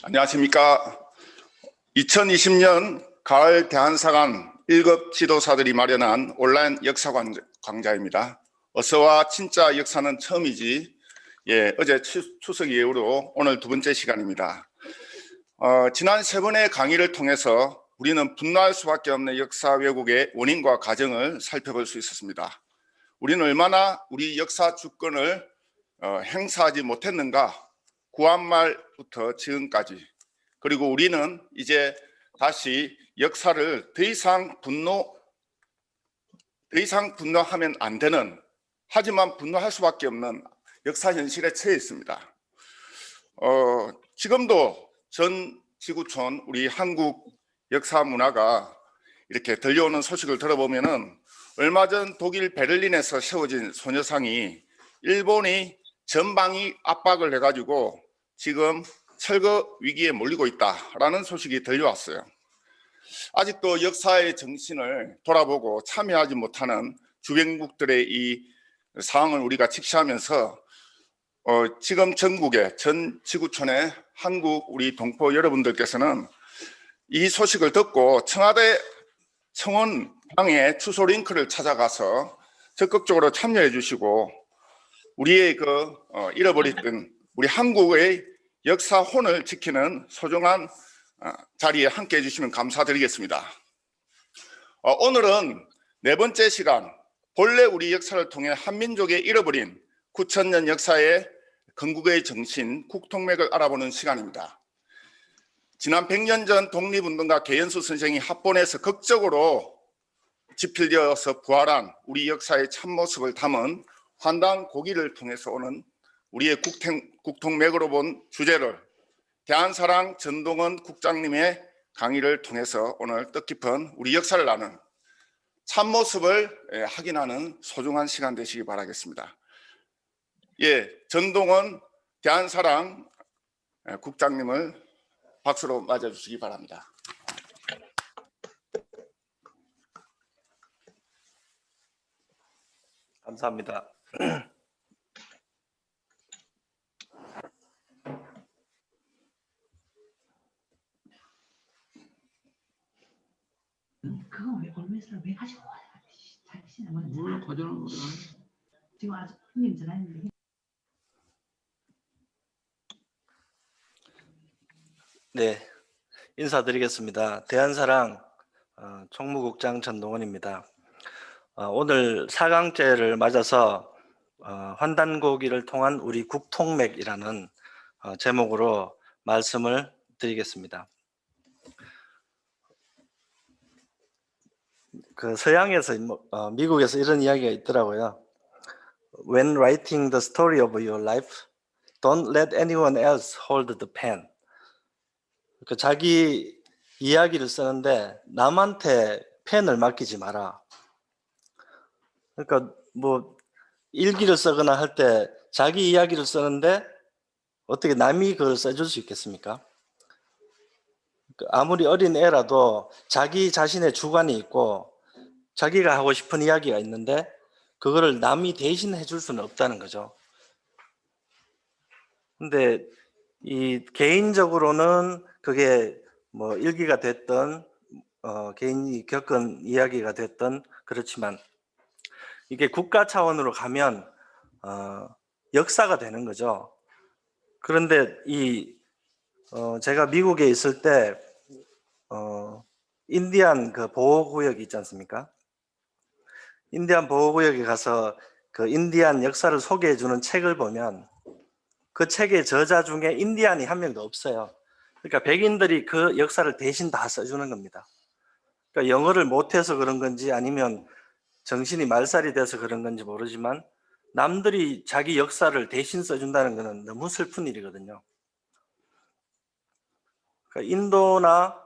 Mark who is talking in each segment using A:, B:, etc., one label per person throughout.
A: 안녕하십니까. 2020년 가을 대한사관 1급 지도사들이 마련한 온라인 역사 강좌입니다. 어서와 진짜 역사는 처음이지. 어제 추석 이후로 오늘 두 번째 시간입니다. 지난 세 번의 강의를 통해서 우리는 분노할 수밖에 없는 역사 왜곡의 원인과 과정을 살펴볼 수 있었습니다. 우리는 얼마나 우리 역사 주권을 행사하지 못했는가, 구한말부터 지금까지. 그리고 우리는 이제 다시 역사를 더 이상 분노하면 안 되는, 하지만 분노할 수밖에 없는 역사 현실에 처해 있습니다. 지금도 전 지구촌 우리 한국 역사 문화가 이렇게 들려오는 소식을 들어보면은 얼마 전 독일 베를린에서 세워진 소녀상이 일본이 전방위 압박을 해가지고 지금 철거 위기에 몰리고 있다라는 소식이 들려왔어요. 아직도 역사의 정신을 돌아보고 참여하지 못하는 주변국들의 이 상황을 우리가 직시하면서 지금 전국의 전 지구촌의 한국 우리 동포 여러분들께서는 이 소식을 듣고 청와대 청원방에 주소 링크를 찾아가서 적극적으로 참여해 주시고 우리의 잃어버렸던 우리 한국의 역사 혼을 지키는 소중한 자리에 함께 해주시면 감사드리겠습니다. 오늘은 네 번째 시간, 본래 우리 역사를 통해 한민족의 잃어버린 9,000년 역사의 건국의 정신, 국통맥을 알아보는 시간입니다. 지난 100년 전 독립운동가 계연수 선생이 합본에서 극적으로 집필되어서 부활한 우리 역사의 참모습을 담은 환단 고기를 통해서 오는 우리의 국통맥으로 본 주제를 대한사랑 전동원 국장님의 강의를 통해서 오늘 뜻깊은 우리 역사를 나눈 참모습을 확인하는 소중한 시간 되시기 바라겠습니다. 전동원 대한사랑 국장님을 박수로 맞아주시기 바랍니다.
B: 감사합니다.
C: 그거 왜 올메스를 왜 가지고 와요? 자신이
D: 뭘 가져오는 거야?
C: 지금 아주 형님 전화했는데.
B: 네, 인사드리겠습니다. 대한사랑 총무국장 전동원입니다. 오늘 4강째를 맞아서 환단고기를 통한 우리 국통맥이라는 제목으로 말씀을 드리겠습니다. 서양에서 미국에서 이런 이야기가 있더라고요. When writing the story of your life, don't let anyone else hold the pen. 자기 이야기를 쓰는데 남한테 펜을 맡기지 마라. 그러니까 일기를 쓰거나 할 때 자기 이야기를 쓰는데 어떻게 남이 그걸 써줄 수 있겠습니까? 아무리 어린 애라도 자기 자신의 주관이 있고 자기가 하고 싶은 이야기가 있는데 그거를 남이 대신 해줄 수는 없다는 거죠. 근데 개인적으로는 그게 일기가 됐든 개인이 겪은 이야기가 됐든 그렇지만 이게 국가 차원으로 가면 역사가 되는 거죠. 그런데 제가 미국에 있을 때 인디안 보호구역이 있지 않습니까? 인디안 보호구역에 가서 인디안 역사를 소개해주는 책을 보면 그 책의 저자 중에 인디안이 한 명도 없어요. 그러니까 백인들이 그 역사를 대신 다 써주는 겁니다. 그러니까 영어를 못해서 그런 건지 아니면 정신이 말살이 돼서 그런 건지 모르지만 남들이 자기 역사를 대신 써준다는 것은 너무 슬픈 일이거든요. 그러니까 인도나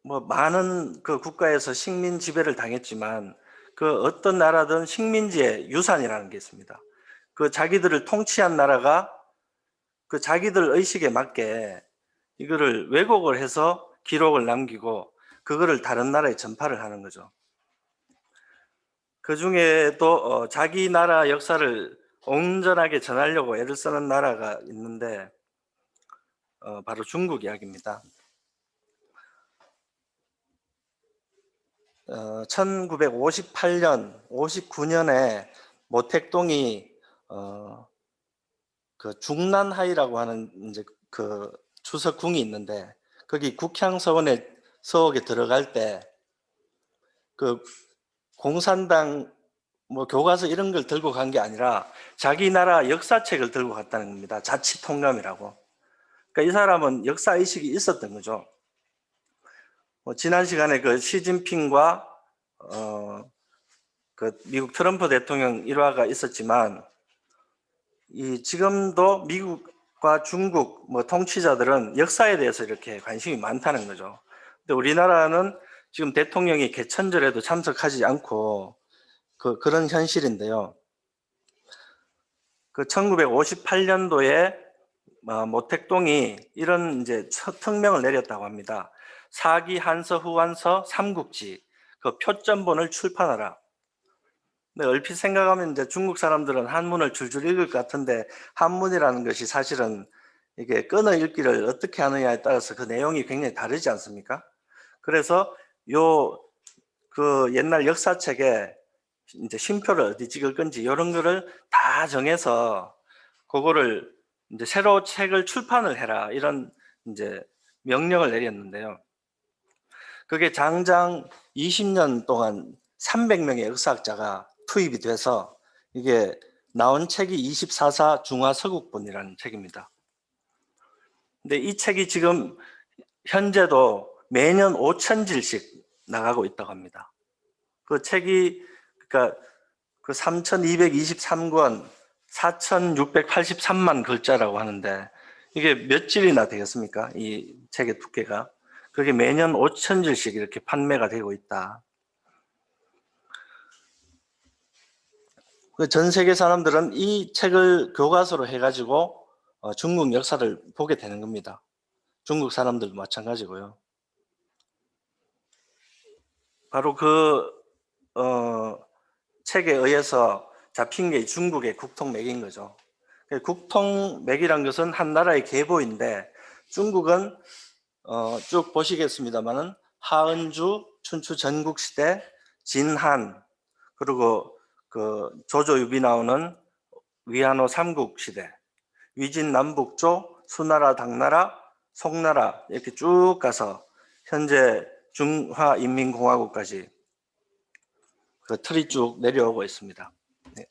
B: 많은 국가에서 식민 지배를 당했지만 어떤 나라든 식민지의 유산이라는 게 있습니다. 자기들을 통치한 나라가 자기들 의식에 맞게 이거를 왜곡을 해서 기록을 남기고 그거를 다른 나라에 전파를 하는 거죠. 그 중에도 자기 나라 역사를 온전하게 전하려고 애를 쓰는 나라가 있는데 바로 중국 이야기입니다. 1958년, 59년에 모택동이 그 중난하이라고 하는 이제 그 추석궁이 있는데 거기 국향서원에 서옥에 들어갈 때 그 공산당 뭐 교과서 이런 걸 들고 간 게 아니라 자기 나라 역사책을 들고 갔다는 겁니다. 자치통감이라고. 그러니까 이 사람은 역사 의식이 있었던 거죠. 지난 시간에 그 시진핑과 그 미국 트럼프 대통령 일화가 있었지만 지금도 미국과 중국 뭐 통치자들은 역사에 대해서 이렇게 관심이 많다는 거죠. 근데 우리나라는 지금 대통령이 개천절에도 참석하지 않고 그런 현실인데요. 그 1958년도에 모택동이 이런 이제 첫 특명을 내렸다고 합니다. 사기 한서 후한서 삼국지 그 표점본을 출판하라. 근데 얼핏 생각하면 이제 중국 사람들은 한문을 줄줄 읽을 것 같은데 한문이라는 것이 사실은 이게 끊어 읽기를 어떻게 하느냐에 따라서 그 내용이 굉장히 다르지 않습니까? 그래서 그 옛날 역사책에 이제 쉼표를 어디 찍을 건지 이런 거를 다 정해서 그거를 이제 새로 책을 출판을 해라 이런 이제 명령을 내렸는데요. 그게 장장 20년 동안 300명의 역사학자가 투입이 돼서 이게 나온 책이 24사 중화서국본이라는 책입니다. 근데 이 책이 지금 현재도 매년 5,000질씩 나가고 있다고 합니다. 그 책이 그러니까 그 3,223권 4,683만 글자라고 하는데 이게 몇 질이나 되겠습니까? 이 책의 두께가. 그게 매년 5,000질씩 이렇게 판매가 되고 있다. 전 세계 사람들은 이 책을 교과서로 해가지고 중국 역사를 보게 되는 겁니다. 중국 사람들도 마찬가지고요. 바로 그 책에 의해서 잡힌 게 중국의 국통맥인 거죠. 국통맥이란 것은 한 나라의 계보인데 중국은 쭉 보시겠습니다만은 하은주, 춘추 전국시대, 진한, 그리고 그 조조유비 나오는 위안호 삼국시대, 위진 남북조, 수나라, 당나라, 송나라 이렇게 쭉 가서 현재 중화인민공화국까지 그 틀이 쭉 내려오고 있습니다. 네.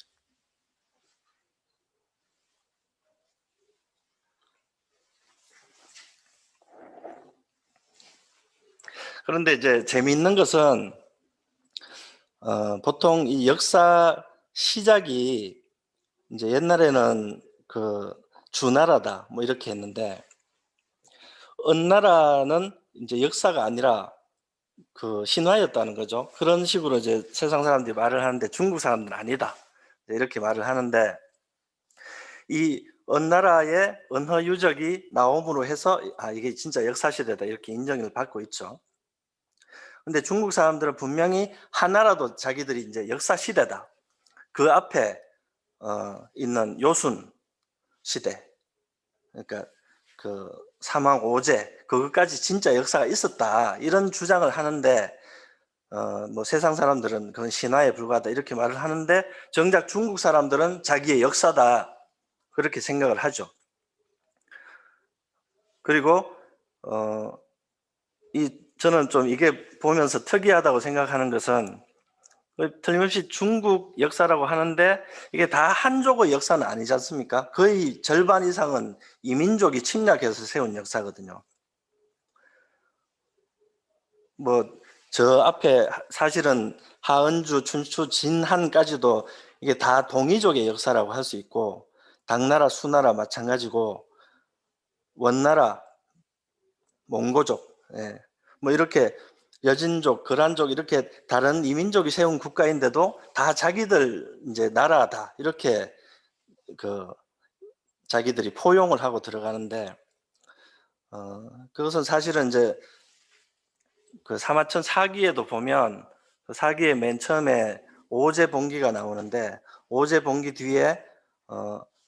B: 그런데 이제 재미있는 것은 보통 이 역사 시작이 이제 옛날에는 그 주나라다 뭐 이렇게 했는데 은나라는 이제 역사가 아니라 그 신화였다는 거죠. 그런 식으로 이제 세상 사람들이 말을 하는데 중국 사람들은 아니다 이렇게 말을 하는데 이 은나라의 은허 유적이 나옴으로 해서 이게 진짜 역사 시대다 이렇게 인정을 받고 있죠. 근데 중국 사람들은 분명히 하나라도 자기들이 이제 역사 시대다. 그 앞에 있는 요순 시대, 그러니까 그 사망 오제 그것까지 진짜 역사가 있었다 이런 주장을 하는데 뭐 세상 사람들은 그건 신화에 불과하다 이렇게 말을 하는데 정작 중국 사람들은 자기의 역사다 그렇게 생각을 하죠. 그리고 저는 좀 이게 보면서 특이하다고 생각하는 것은 틀림없이 중국 역사라고 하는데 이게 다 한족의 역사는 아니지 않습니까? 거의 절반 이상은 이민족이 침략해서 세운 역사거든요. 뭐 저 앞에 사실은 하은주, 춘추, 진한까지도 이게 다 동이족의 역사라고 할 수 있고 당나라, 수나라 마찬가지고 원나라, 몽고족, 뭐 이렇게 여진족, 거란족 이렇게 다른 이민족이 세운 국가인데도 다 자기들 이제 나라다 이렇게 그 자기들이 포용을 하고 들어가는데 그것은 사실은 이제 그 사마천 사기에도 보면 그 사기의 맨 처음에 오제봉기가 나오는데 오제봉기 뒤에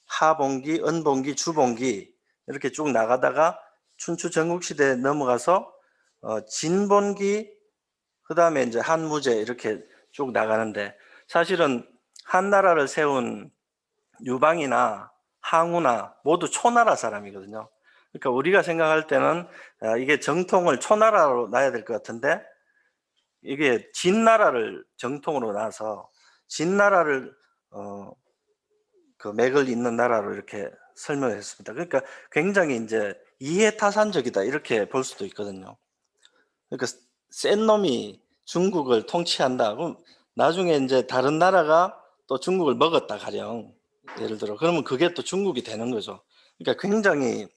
B: 하봉기, 은봉기, 주봉기 이렇게 쭉 나가다가 춘추 전국시대에 넘어가서 진본기, 그 다음에 이제 한무제 이렇게 쭉 나가는데, 사실은 한나라를 세운 유방이나 항우나 모두 초나라 사람이거든요. 그러니까 우리가 생각할 때는 이게 정통을 초나라로 놔야 될 것 같은데, 이게 진나라를 정통으로 놔서 진나라를 그 맥을 잇는 나라로 이렇게 설명을 했습니다. 그러니까 굉장히 이제 이해타산적이다 이렇게 볼 수도 있거든요. 그러니까 센 놈이 중국을 통치한다. 그럼 나중에 이제 다른 나라가 또 중국을 먹었다 가령, 예를 들어 그러면 그게 또 중국이 되는 거죠. 그러니까 굉장히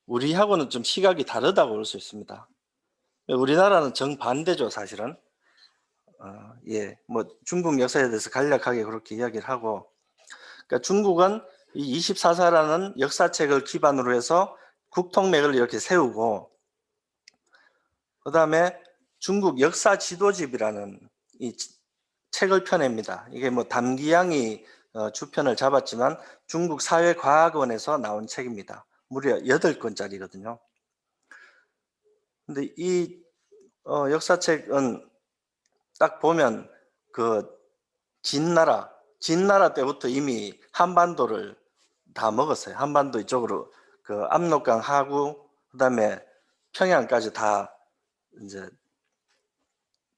B: 우리하고는 좀 시각이 다르다고 볼 수 있습니다. 우리나라는 정반대죠, 사실은. 예, 뭐 중국 역사에 대해서 간략하게 그렇게 이야기를 하고, 그러니까 중국은 이 24사라는 역사책을 기반으로 해서 국통맥을 이렇게 세우고, 그 다음에 중국 역사 지도집이라는 이 책을 펴냅니다. 이게 뭐 담기양이 주편을 잡았지만 중국 사회과학원에서 나온 책입니다. 무려 8권짜리거든요. 근데 이 역사책은 딱 보면 그 진나라 때부터 이미 한반도를 다 먹었어요. 한반도 이쪽으로 그 압록강 하구, 그다음에 평양까지 다 이제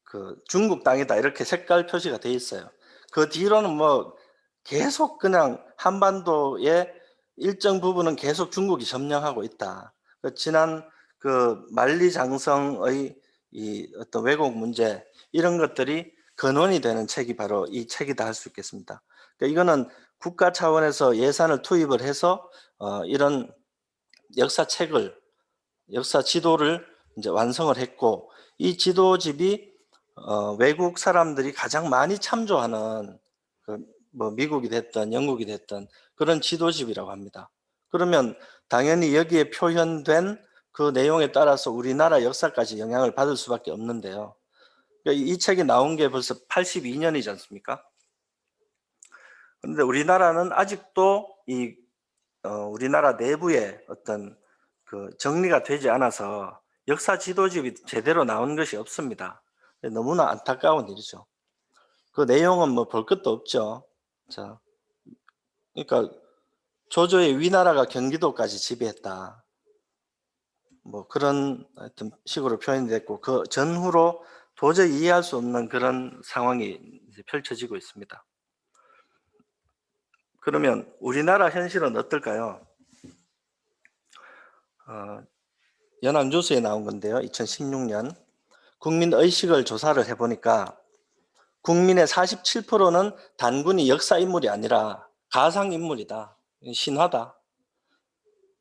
B: 그 중국 땅이다 이렇게 색깔 표시가 돼 있어요. 그 뒤로는 뭐 계속 그냥 한반도의 일정 부분은 계속 중국이 점령하고 있다. 지난 그 만리장성의 이 어떤 왜곡 문제, 이런 것들이 근원이 되는 책이 바로 이 책이다 할 수 있겠습니다. 그러니까 이거는 국가 차원에서 예산을 투입을 해서 이런 역사책을, 역사 지도를 이제 완성을 했고, 이 지도집이 외국 사람들이 가장 많이 참조하는 뭐 미국이 됐든 영국이 됐든 그런 지도집이라고 합니다. 그러면 당연히 여기에 표현된 그 내용에 따라서 우리나라 역사까지 영향을 받을 수밖에 없는데요. 그러니까 이 책이 나온 게 벌써 82년이지 않습니까? 그런데 우리나라는 아직도 이 우리나라 내부에 어떤 그 정리가 되지 않아서 역사 지도집이 제대로 나온 것이 없습니다. 너무나 안타까운 일이죠. 그 내용은 뭐 볼 것도 없죠. 자, 그러니까 조조의 위나라가 경기도까지 지배했다. 뭐 그런 하여튼 식으로 표현이 됐고, 그 전후로 도저히 이해할 수 없는 그런 상황이 이제 펼쳐지고 있습니다. 그러면 우리나라 현실은 어떨까요? 연합뉴스에 나온 건데요. 2016년 국민 의식을 조사를 해보니까 국민의 47%는 단군이 역사 인물이 아니라 가상 인물이다, 신화다.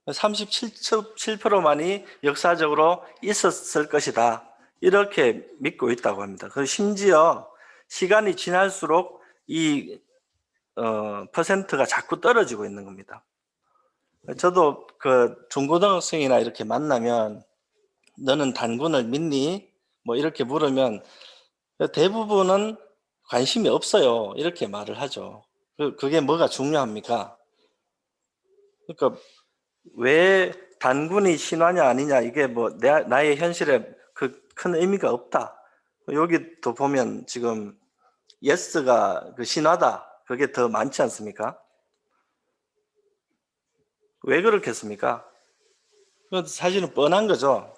B: 37%만이 역사적으로 있었을 것이다, 이렇게 믿고 있다고 합니다. 심지어 시간이 지날수록 이 퍼센트가 자꾸 떨어지고 있는 겁니다. 저도 그 중고등학생이나 이렇게 만나면 너는 단군을 믿니? 뭐 이렇게 물으면 대부분은 관심이 없어요, 이렇게 말을 하죠. 그게 뭐가 중요합니까? 그러니까 왜 단군이 신화냐 아니냐, 이게 뭐 나의 현실에 그 큰 의미가 없다. 여기도 보면 지금 예스가 그 신화다, 그게 더 많지 않습니까? 왜 그렇겠습니까? 그건 사실은 뻔한 거죠.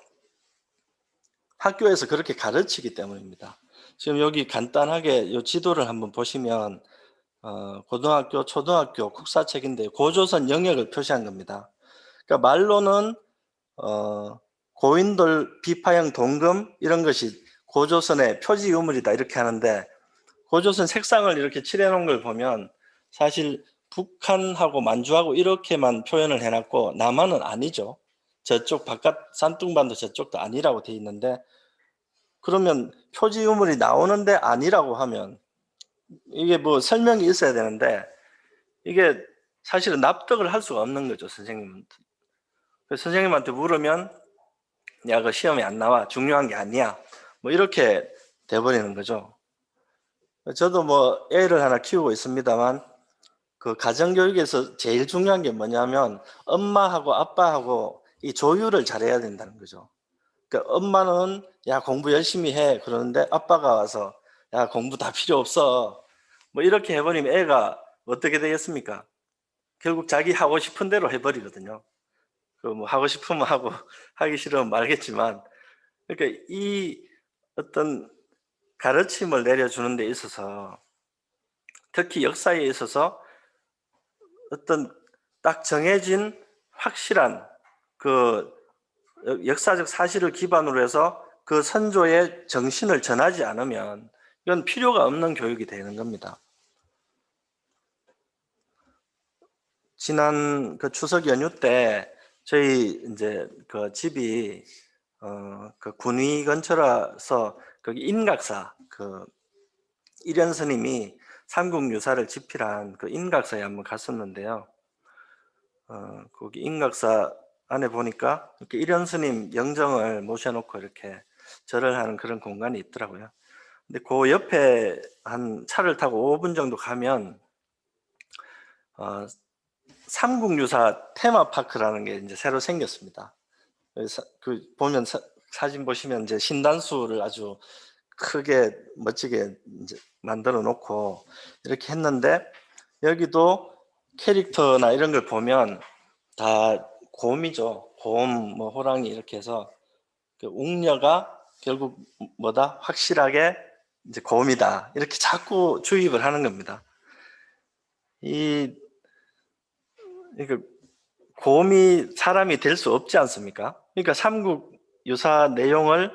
B: 학교에서 그렇게 가르치기 때문입니다. 지금 여기 간단하게 이 지도를 한번 보시면 고등학교, 초등학교 국사책인데 고조선 영역을 표시한 겁니다. 그러니까 말로는 고인돌 비파형 동금 이런 것이 고조선의 표지 유물이다 이렇게 하는데, 고조선 색상을 이렇게 칠해 놓은 걸 보면 사실 북한하고 만주하고 이렇게만 표현을 해놨고 남한은 아니죠. 저쪽 바깥 산둥반도 저쪽도 아니라고 돼 있는데, 그러면 표지 유물이 나오는데 아니라고 하면 이게 뭐 설명이 있어야 되는데, 이게 사실은 납득을 할 수가 없는 거죠, 선생님한테. 선생님한테 물으면 야, 그 시험에 안 나와, 중요한 게 아니야, 뭐 이렇게 돼버리는 거죠. 저도 뭐 애를 하나 키우고 있습니다만 그 가정교육에서 제일 중요한 게 뭐냐면 엄마하고 아빠하고 이 조율을 잘해야 된다는 거죠. 그러니까 엄마는 야 공부 열심히 해 그러는데 아빠가 와서 야 공부 다 필요 없어 뭐 이렇게 해버리면 애가 어떻게 되겠습니까? 결국 자기 하고 싶은 대로 해버리거든요. 그 뭐 하고 싶으면 하고 하기 싫으면 말겠지만, 그러니까 이 어떤 가르침을 내려주는 데 있어서 특히 역사에 있어서 어떤 딱 정해진 확실한 그 역사적 사실을 기반으로 해서 그 선조의 정신을 전하지 않으면 이건 필요가 없는 교육이 되는 겁니다. 지난 그 추석 연휴 때 저희 이제 그 집이 그 군위 근처라서 거기 인각사 그 일현 스님이 삼국유사를 집필한 그 인각사에 한번 갔었는데요. 거기 인각사 안에 보니까 이렇게 일현 스님 영정을 모셔놓고 이렇게 절을 하는 그런 공간이 있더라고요. 근데 그 옆에 한 차를 타고 5분 정도 가면 삼국유사 테마파크라는 게 이제 새로 생겼습니다. 그 보면 사진 보시면 이제 신단수를 아주 크게 멋지게 이제 만들어 놓고 이렇게 했는데 여기도 캐릭터나 이런 걸 보면 다 곰이죠. 곰, 뭐 호랑이 이렇게 해서 그 웅녀가 결국 뭐다? 확실하게 이제 곰이다. 이렇게 자꾸 주입을 하는 겁니다. 그러니까 곰이 사람이 될 수 없지 않습니까? 그러니까 삼국 유사 내용을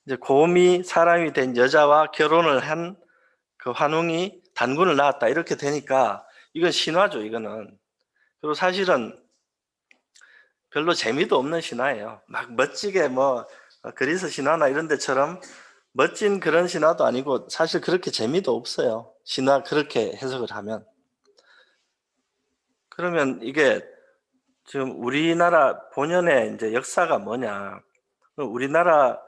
B: 이제 곰이 사람이 된 여자와 결혼을 한 그 환웅이 단군을 낳았다 이렇게 되니까 이건 신화죠. 이거는. 그리고 사실은 별로 재미도 없는 신화예요. 막 멋지게 뭐 그리스 신화나 이런 데처럼 멋진 그런 신화도 아니고 사실 그렇게 재미도 없어요. 신화 그렇게 해석을 하면. 그러면 이게 지금 우리나라 본연의 이제 역사가 뭐냐? 우리나라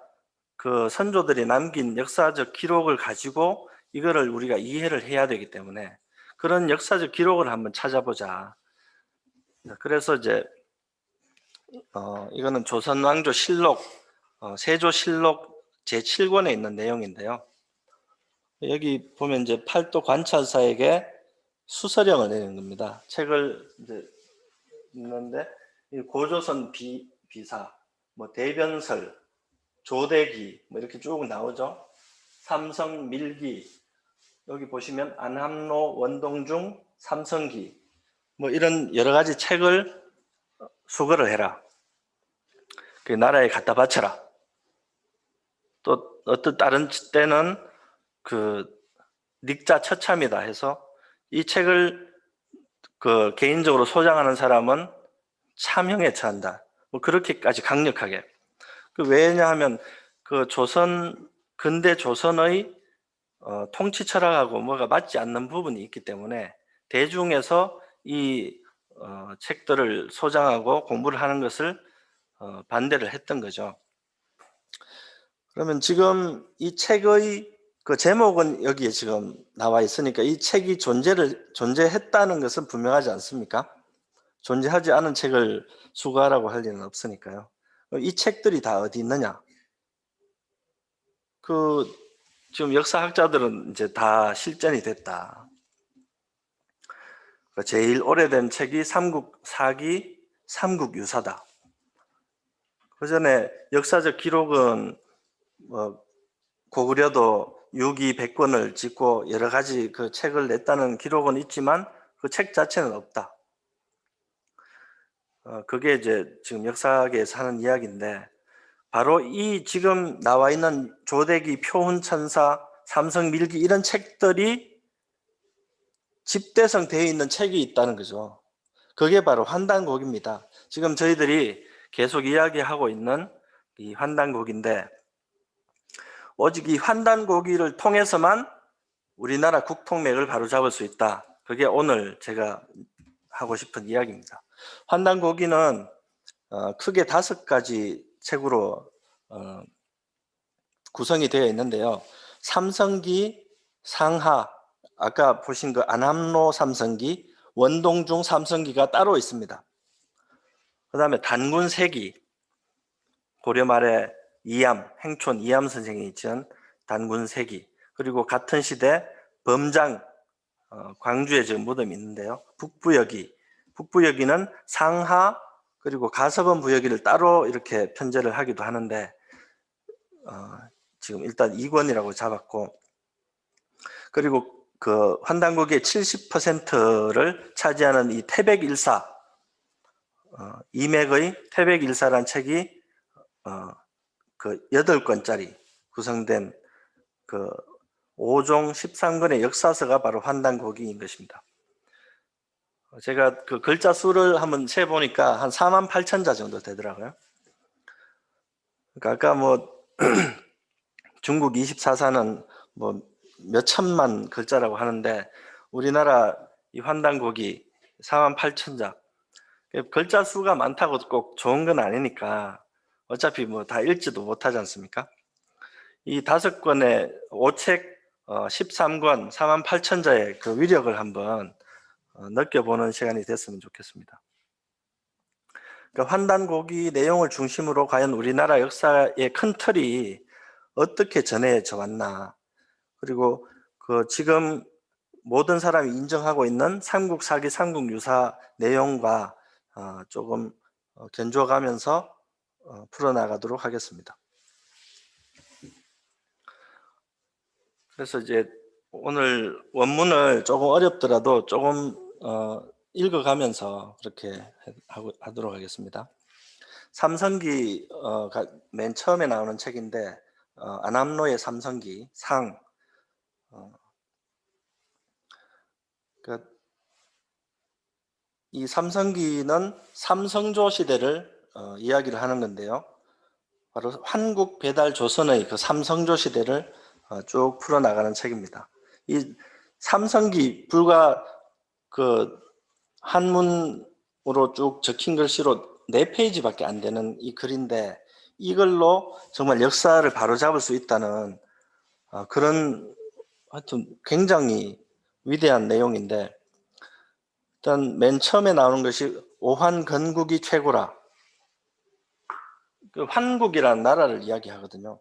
B: 그 선조들이 남긴 역사적 기록을 가지고 이거를 우리가 이해를 해야 되기 때문에 그런 역사적 기록을 한번 찾아보자. 그래서 이제 이거는 조선왕조 실록, 세조실록 제7권에 있는 내용인데요. 여기 보면 이제 팔도 관찰사에게 수서령을 내린 겁니다. 책을 이제 있는데 고조선 비사, 뭐 대변설, 조대기 뭐 이렇게 쭉 나오죠. 삼성 밀기 여기 보시면 안함로 원동중 삼성기 뭐 이런 여러 가지 책을 수거를 해라. 그 나라에 갖다 바쳐라. 또 어떤 다른 때는 그 닉자 처참이다 해서 이 책을 그 개인적으로 소장하는 사람은 참형에 처한다. 뭐 그렇게까지 강력하게. 그 왜냐하면 그 근대 조선의 통치 철학하고 뭐가 맞지 않는 부분이 있기 때문에 대중에서 이 책들을 소장하고 공부를 하는 것을 반대를 했던 거죠. 그러면 지금 이 책의 그 제목은 여기에 지금 나와 있으니까 이 책이 존재했다는 것은 분명하지 않습니까? 존재하지 않은 책을 수거하라고 할 리는 없으니까요. 이 책들이 다 어디 있느냐? 지금 역사학자들은 이제 다 실전이 됐다. 제일 오래된 책이 삼국사기, 삼국유사다. 그 전에 역사적 기록은 고구려도 유기 100권을 짓고 여러 가지 그 책을 냈다는 기록은 있지만 그 책 자체는 없다. 그게 이제 지금 역사계에서 하는 이야기인데 바로 이 지금 나와 있는 조대기, 표훈천사, 삼성밀기 이런 책들이 집대성 되어 있는 책이 있다는 거죠. 그게 바로 환단곡입니다. 지금 저희들이 계속 이야기하고 있는 이 환단곡인데 오직 이 환단곡을 통해서만 우리나라 국통맥을 바로잡을 수 있다. 그게 오늘 제가 하고 싶은 이야기입니다. 환단고기는 크게 5가지 책으로 구성이 되어 있는데요. 삼성기, 상하, 아까 보신 그 안함로 삼성기, 원동중 삼성기가 따로 있습니다. 그 다음에 단군 세기, 고려 말에 행촌 이암 선생이 지은 단군 세기, 그리고 같은 시대 범장, 광주에 지금 무덤이 있는데요. 북부여기는 상하 그리고 가서건 부여기를 따로 이렇게 편제를 하기도 하는데 지금 일단 2권이라고 잡았고, 그리고 그 환단고기의 70%를 차지하는 이 태백일사, 이맥의 태백일사란 책이 그 8권짜리 구성된 그 5종 13권의 역사서가 바로 환단고기인 것입니다. 제가 그 글자 수를 한번 세보니까 한 48,000자 정도 되더라고요. 그러니까 아까 뭐 중국 24사는 뭐 몇천만 글자라고 하는데 우리나라 이 환단고기 48,000자. 글자 수가 많다고 꼭 좋은 건 아니니까 어차피 뭐 다 읽지도 못하지 않습니까? 이 5권의 5책 13권 48,000자의 그 위력을 한번 느껴보는 시간이 됐으면 좋겠습니다. 그러니까 환단고기 내용을 중심으로 과연 우리나라 역사의 큰 틀이 어떻게 전해져 왔나, 그리고 그 지금 모든 사람이 인정하고 있는 삼국사기 삼국유사 내용과 조금 견주어가면서 풀어나가도록 하겠습니다. 그래서 이제 오늘 원문을 조금 어렵더라도 조금 읽어가면서 그렇게 하도록 하겠습니다. 삼성기가 맨 처음에 나오는 책인데 안암로의 삼성기 상. 이 삼성기는 삼성조 시대를 이야기를 하는 건데요. 바로 한국 배달 조선의 그 삼성조 시대를 쭉 풀어나가는 책입니다. 이 삼성기 불과 그 한문으로 쭉 적힌 글씨로 4페이지밖에 안 되는 이 글인데 이걸로 정말 역사를 바로잡을 수 있다는 그런 하여튼 굉장히 위대한 내용인데, 일단 맨 처음에 나오는 것이 오환건국이 최고라. 그 환국이라는 나라를 이야기하거든요.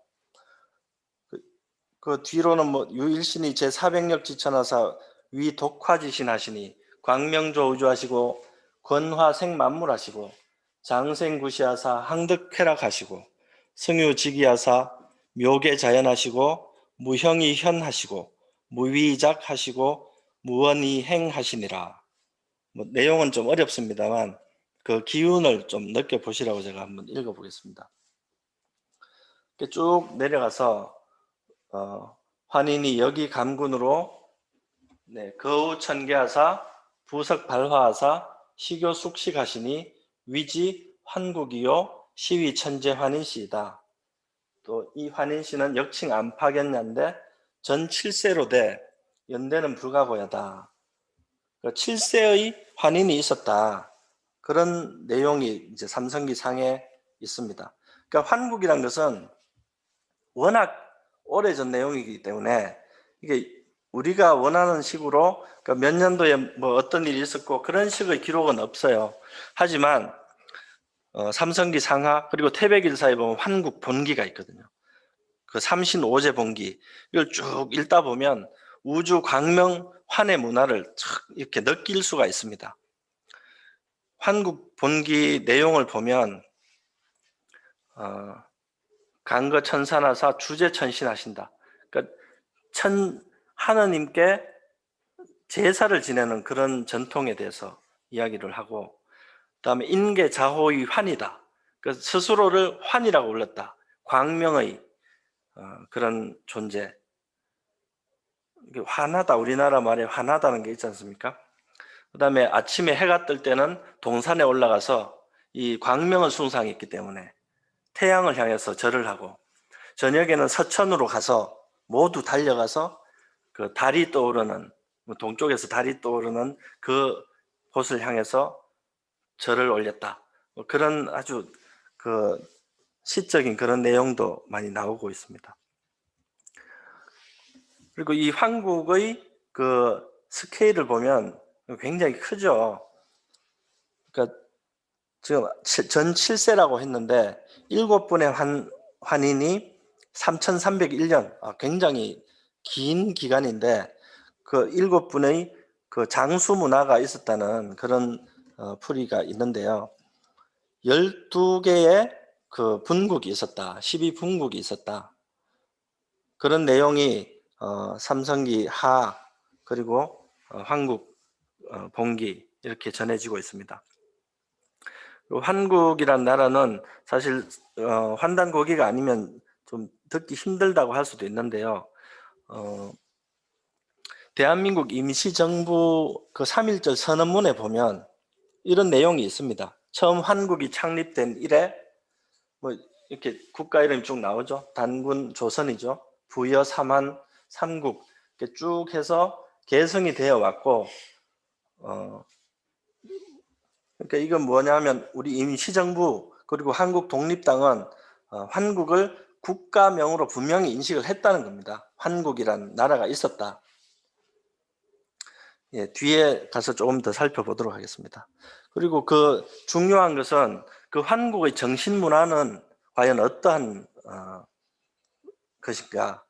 B: 그 뒤로는 뭐 유일신이 제400력 지천하사 위 독화지신 하시니 광명조 우주하시고 권화생만물하시고 장생구시하사 항득쾌락하시고 승유지기하사 묘계자연하시고 무형이현하시고 무위작하시고 무원이행하시니라. 뭐 내용은 좀 어렵습니다만 그 기운을 좀 느껴보시라고 제가 한번 읽어보겠습니다. 쭉 내려가서 환인이 여기 감군으로 거우 천계하사 부석 발화하사 시교 숙식하시니 위지 환국이요 시위 천재 환인시이다. 또 이 환인시는 역칭 안파견야인데 전 7세로 돼 연대는 불가고야다. 7세의 환인이 있었다. 그런 내용이 이제 삼성기 상에 있습니다. 그러니까 환국이란 것은 워낙 오래전 내용이기 때문에 이게 우리가 원하는 식으로 그러니까 몇 년도에 뭐 어떤 일이 있었고 그런 식의 기록은 없어요. 하지만 삼성기 상하 그리고 태백일사에 보면 환국 본기가 있거든요. 그 삼신오제 본기 이걸 쭉 읽다 보면 우주 광명 환의 문화를 이렇게 느낄 수가 있습니다. 환국 본기 내용을 보면 간거 천산하사 주제 천신하신다. 그러니까 하느님께 제사를 지내는 그런 전통에 대해서 이야기를 하고, 그다음에 인계 자호의 환이다. 그러니까 스스로를 환이라고 불렀다. 광명의 그런 존재. 환하다, 우리나라 말에 환하다는 게 있지 않습니까? 그다음에 아침에 해가 뜰 때는 동산에 올라가서 이 광명을 숭상했기 때문에 태양을 향해서 절을 하고, 저녁에는 서천으로 가서 모두 달려가서 그 달이 떠오르는, 동쪽에서 달이 떠오르는 그 곳을 향해서 절을 올렸다. 그런 아주 그 시적인 그런 내용도 많이 나오고 있습니다. 그리고 이 환국의 그 스케일을 보면 굉장히 크죠. 그러니까 지금 전 7세라고 했는데 7분의 환인이 3301년, 굉장히 긴 기간인데 그 7분의 그 장수 문화가 있었다는 그런 풀이가 있는데요. 12개의 그 분국이 있었다. 12분국이 있었다. 그런 내용이 삼성기 하 그리고 황국 봉기 이렇게 전해지고 있습니다. 한국이란 나라는 사실 환단고기가 아니면 좀 듣기 힘들다고 할 수도 있는데요. 대한민국 임시정부 그 3.1절 선언문에 보면 이런 내용이 있습니다. 처음 한국이 창립된 이래 뭐 이렇게 국가 이름이 쭉 나오죠. 단군 조선이죠. 부여 삼한 삼국 이렇게 쭉 해서 계승이 되어 왔고 그러니까 이건 뭐냐면 우리 임시정부 그리고 한국 독립당은 한국을 국가명으로 분명히 인식을 했다는 겁니다. 한국이란 나라가 있었다. 예, 뒤에 가서 조금 더 살펴보도록 하겠습니다. 그리고 그 중요한 것은 그 한국의 정신문화는 과연 어떠한 것인가?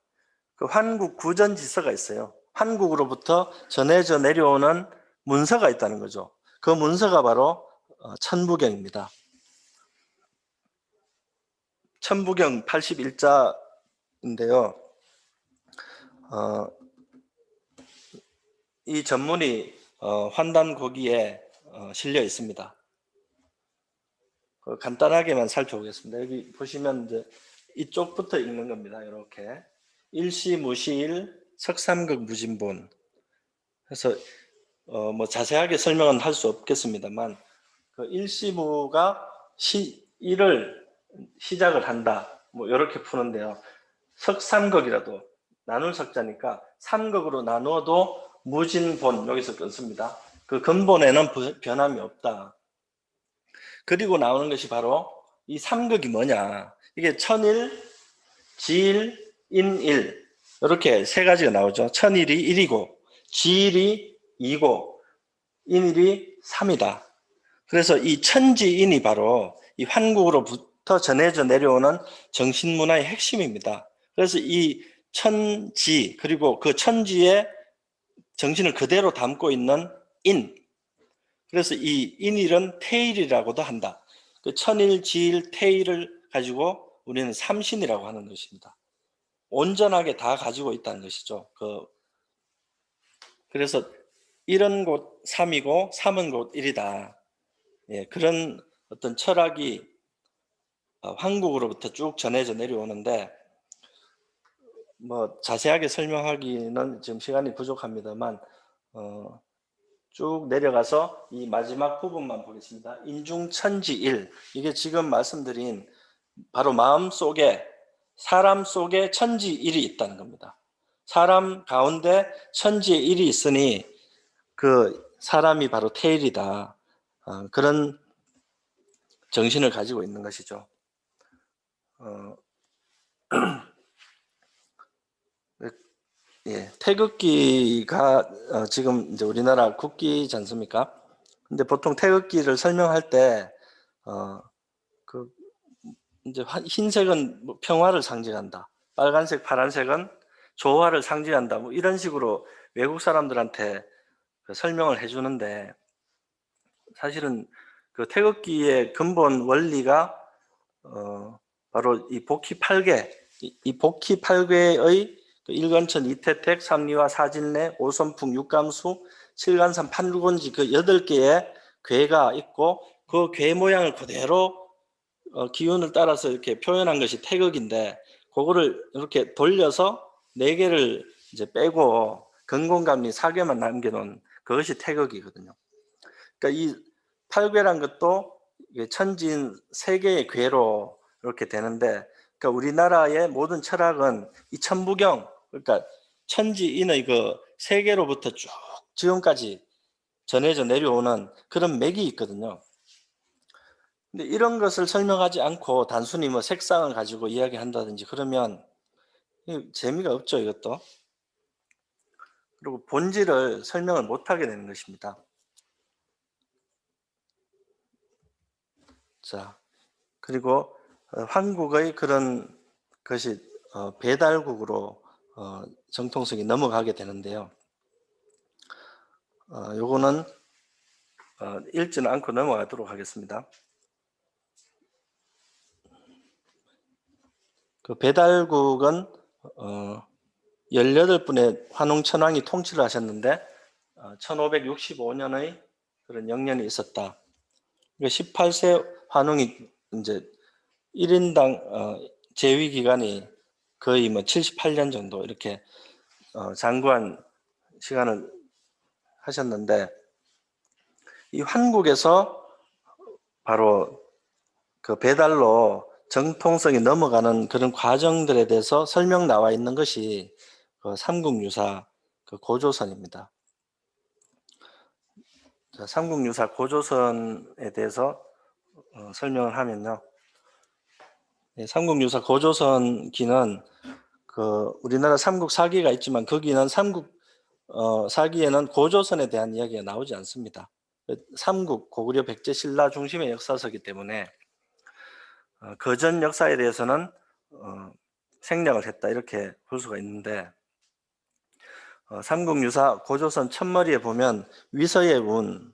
B: 그 한국 구전지서가 있어요. 한국으로부터 전해져 내려오는 문서가 있다는 거죠. 그 문서가 바로 천부경입니다. 천부경 81자인데요. 이 전문이 환단고기에 실려 있습니다. 간단하게만 살펴보겠습니다. 여기 보시면 이제 이쪽부터 읽는 겁니다. 이렇게 일시무시일 석삼극 무진본. 그래서 뭐 자세하게 설명은 할 수 없겠습니다만 그 일시무가 일을 시작을 한다. 뭐 이렇게 푸는데요. 석삼극이라도 나눌 석자니까 삼극으로 나누어도 무진본 여기서 끊습니다. 그 근본에는 변함이 없다. 그리고 나오는 것이 바로 이 삼극이 뭐냐. 이게 천일, 지일, 인일 이렇게 세 가지가 나오죠. 천일이 1이고 지일이 2고 인일이 3이다. 그래서 이 천지인이 바로 이 한국으로부터 전해져 내려오는 정신문화의 핵심입니다. 그래서 이 천지 그리고 그 천지의 정신을 그대로 담고 있는 인, 그래서 이 인일은 태일이라고도 한다. 그 천일, 지일, 태일을 가지고 우리는 삼신이라고 하는 것입니다. 온전하게 다 가지고 있다는 것이죠. 그래서 1은 곧 3이고 3은 곧 1이다. 예, 그런 어떤 철학이 한국으로부터 쭉 전해져 내려오는데 뭐 자세하게 설명하기는 지금 시간이 부족합니다만 쭉 내려가서 이 마지막 부분만 보겠습니다. 인중천지일, 이게 지금 말씀드린 바로 마음 속에 사람 속에 천지일이 있다는 겁니다. 사람 가운데 천지의 일이 있으니 그 사람이 바로 태일이다. 그런 정신을 가지고 있는 것이죠. 예, 태극기가 지금 이제 우리나라 국기지 않습니까? 근데 보통 태극기를 설명할 때 그 이제 흰색은 뭐 평화를 상징한다. 빨간색, 파란색은 조화를 상징한다. 뭐 이런 식으로 외국 사람들한테 설명을 해주는데 사실은 그 태극기의 근본 원리가 바로 이 복희 8개, 이 복희 8개의 일관천, 이태택, 삼리화, 사진례, 오선풍, 육감수, 칠간삼, 판군지 그 8개의 괴가 있고 그 괴 모양을 그대로 기운을 따라서 이렇게 표현한 것이 태극인데 그거를 이렇게 돌려서 4개를 이제 빼고 근공감리 4개만 남겨놓은 그것이 태극이거든요. 그러니까 이 8괴란 것도 천진 3개의 괴로 이렇게 되는데 그러니까 우리나라의 모든 철학은 이 천부경 그러니까 천지인의 그 세계로부터 쭉 지금까지 전해져 내려오는 그런 맥이 있거든요. 근데 이런 것을 설명하지 않고 단순히 뭐 색상을 가지고 이야기한다든지 그러면 재미가 없죠, 이것도. 그리고 본질을 설명을 못하게 되는 것입니다. 자, 그리고 한국의 그런 것이 배달국으로 정통성이 넘어가게 되는데요. 요거는 읽지는 않고 넘어가도록 하겠습니다. 그 배달국은 18분의 환웅천왕이 통치를 하셨는데 1565년의 그런 영년이 있었다. 18세 환웅이 이제 1인당 재위 기간이 거의 뭐 78년 정도 이렇게 장구한 시간을 하셨는데, 이 한국에서 바로 그 배달로 정통성이 넘어가는 그런 과정들에 대해서 설명 나와 있는 것이 그 삼국유사 그 고조선입니다. 자, 삼국유사 고조선에 대해서 설명을 하면요. 삼국유사 고조선기는 그 우리나라 삼국사기가 있지만 거기는 사기에는 고조선에 대한 이야기가 나오지 않습니다. 삼국 고구려 백제 신라 중심의 역사서이기 때문에 거전 역사에 대해서는 생략을 했다 이렇게 볼 수가 있는데, 삼국유사 고조선 첫머리에 보면 위서의 운,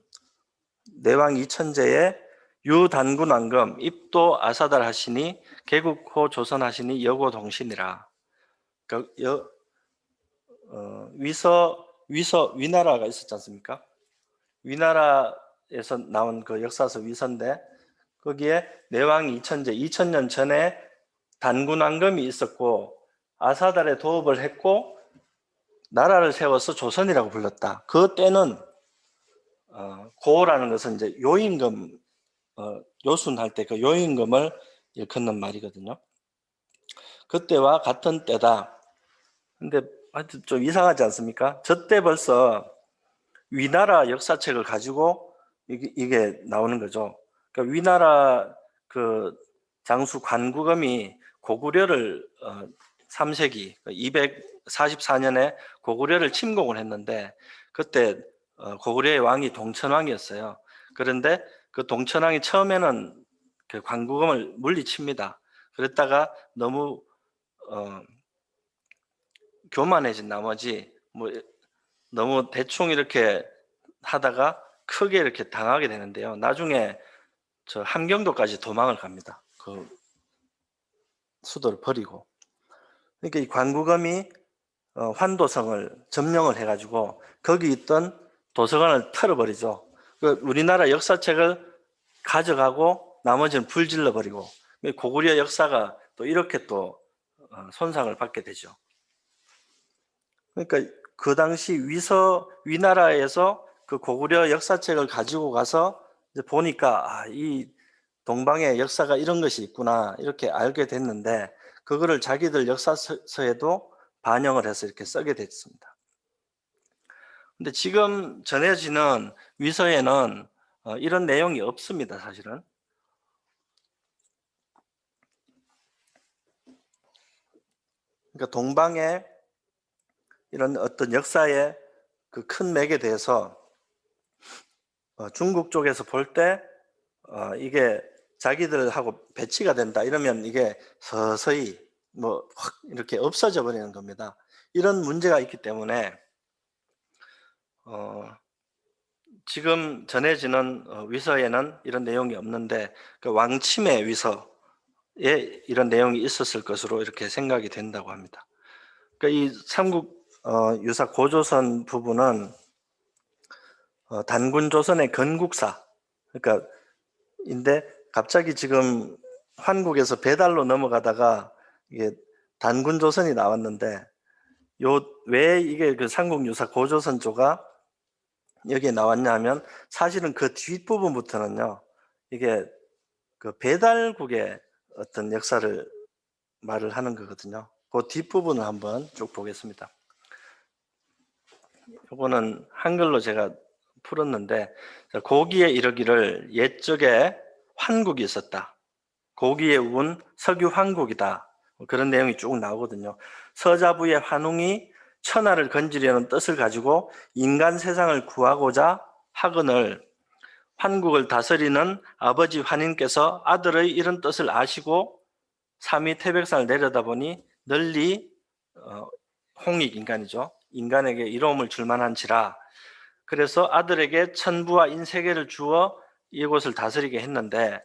B: 내왕 이천제의 유단군 왕금 입도 아사달 하시니 개국호 조선하시니 여고 동신이라. 그러니까 위나라가 있었지 않습니까? 위나라에서 나온 그 역사서 위서인데, 거기에 내왕 이천제 2000년 전에 단군 왕금이 있었고 아사달에 도읍을 했고 나라를 세워서 조선이라고 불렀다. 그 때는 고라는 것은 이제 요임금 요순할 때 그 요임금을 일컫는 말이거든요. 그때와 같은 때다. 근데 하여튼 좀 이상하지 않습니까? 저때 벌써 위나라 역사책을 가지고 이게 나오는 거죠. 그러니까 위나라 그 장수 관구검이 고구려를 3세기 244년에 고구려를 침공을 했는데, 그때 고구려의 왕이 동천왕이었어요. 그런데 그 동천왕이 처음에는 그 관구검을 물리칩니다. 그랬다가 너무 교만해진 나머지 뭐 너무 대충 이렇게 하다가 크게 이렇게 당하게 되는데요. 나중에 저 함경도까지 도망을 갑니다. 그 수도를 버리고. 그러니까 이 관구검이 환도성을 점령을 해가지고 거기 있던 도서관을 털어버리죠. 그 우리나라 역사책을 가져가고 나머지는 불질러 버리고, 고구려 역사가 또 이렇게 또 손상을 받게 되죠. 그러니까 그 당시 위나라에서 그 고구려 역사책을 가지고 가서 이제 보니까 이 동방의 역사가 이런 것이 있구나 이렇게 알게 됐는데, 그거를 자기들 역사서에도 반영을 해서 이렇게 쓰게 됐습니다. 근데 지금 전해지는 위서에는 이런 내용이 없습니다, 사실은. 그러니까 동방의 이런 어떤 역사의 그 큰 맥에 대해서 중국 쪽에서 볼 때 이게 자기들하고 배치가 된다 이러면 이게 서서히 뭐 확 이렇게 없어져 버리는 겁니다. 이런 문제가 있기 때문에 지금 전해지는 위서에는 이런 내용이 없는데, 그 왕침의 위서에 이런 내용이 있었을 것으로 이렇게 생각이 된다고 합니다. 그러니까 이 삼국 유사 고조선 부분은 단군 조선의 건국사, 그러니까 인데 갑자기 지금 한국에서 배달로 넘어가다가 이게 단군 조선이 나왔는데, 왜 이게 그 삼국 유사 고조선 조가 여기에 나왔냐면, 사실은 그 뒷부분부터는요, 이게 그 배달국의 어떤 역사를 말을 하는 거거든요. 그 뒷부분을 한번 쭉 보겠습니다. 이거는 한글로 제가 풀었는데, 고기에 이르기를 옛적에 환국이 있었다. 고기의 운 석유 환국이다. 그런 내용이 쭉 나오거든요. 서자부의 환웅이 천하를 건지려는 뜻을 가지고 인간 세상을 구하고자 하거늘 환국을 다스리는 아버지 환인께서 아들의 이런 뜻을 아시고 삼위 태백산을 내려다보니 널리 홍익 인간이죠. 인간에게 이로움을 줄 만한지라. 그래서 아들에게 천부와 인세계를 주어 이곳을 다스리게 했는데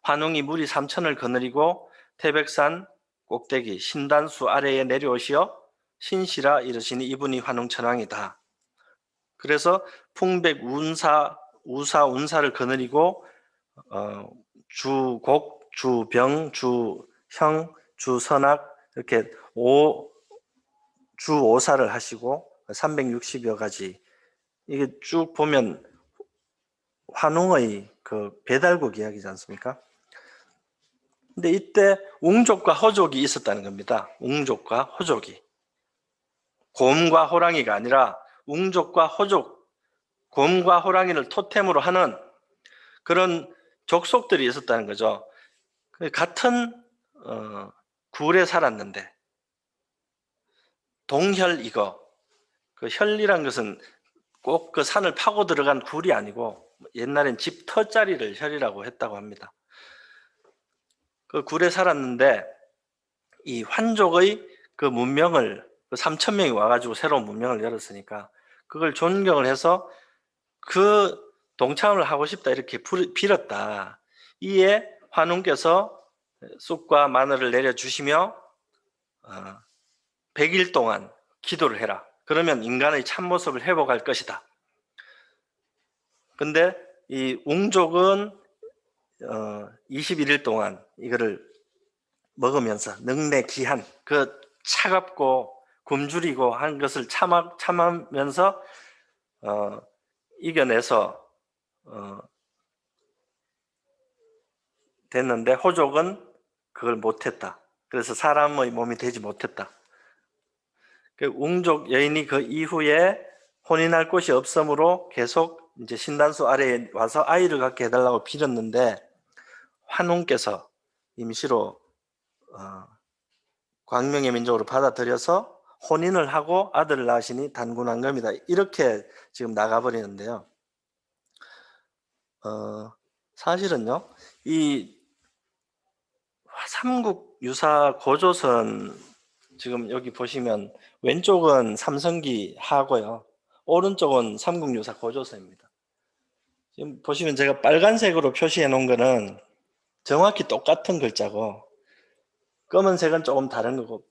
B: 환웅이 무리 3천을 거느리고 태백산 꼭대기 신단수 아래에 내려오시어 신시라 이르시니 이분이 환웅천왕이다. 그래서 풍백 우사 운사를 거느리고 주곡, 주병, 주형, 주선악 이렇게 주오사를 하시고 360여 가지 이게 쭉 보면 환웅의 그 배달국 이야기지 않습니까? 근데 이때 웅족과 호족이 있었다는 겁니다. 웅족과 호족이. 곰과 호랑이가 아니라 웅족과 호족, 곰과 호랑이를 토템으로 하는 그런 족속들이 있었다는 거죠. 같은 굴에 살았는데 동혈 이거 그 혈이란 것은 꼭 그 산을 파고 들어간 굴이 아니고 옛날엔 집 터자리를 혈이라고 했다고 합니다. 그 굴에 살았는데 이 환족의 그 문명을 3천 명이 와가지고 새로운 문명을 열었으니까 그걸 존경을 해서 그 동참을 하고 싶다 이렇게 빌었다. 이에 환웅께서 쑥과 마늘을 내려주시며 100일 동안 기도를 해라. 그러면 인간의 참모습을 회복할 것이다. 근데 이 웅족은 21일 동안 이거를 먹으면서 능내기한 그 차갑고 굶주리고 한 것을 참으면서 이겨내서 됐는데 호족은 그걸 못했다. 그래서 사람의 몸이 되지 못했다. 그 웅족 여인이 그 이후에 혼인할 곳이 없으므로 계속 이제 신단수 아래에 와서 아이를 갖게 해달라고 빌었는데 환웅께서 임시로 광명의 민족으로 받아들여서 혼인을 하고 아들을 낳으시니 단군왕검이다. 이렇게 지금 나가버리는데요. 사실은요, 이 삼국 유사 고조선 지금 여기 보시면 왼쪽은 삼성기 하고요, 오른쪽은 삼국 유사 고조선입니다. 지금 보시면 제가 빨간색으로 표시해 놓은 거는 정확히 똑같은 글자고 검은색은 조금 다른 거고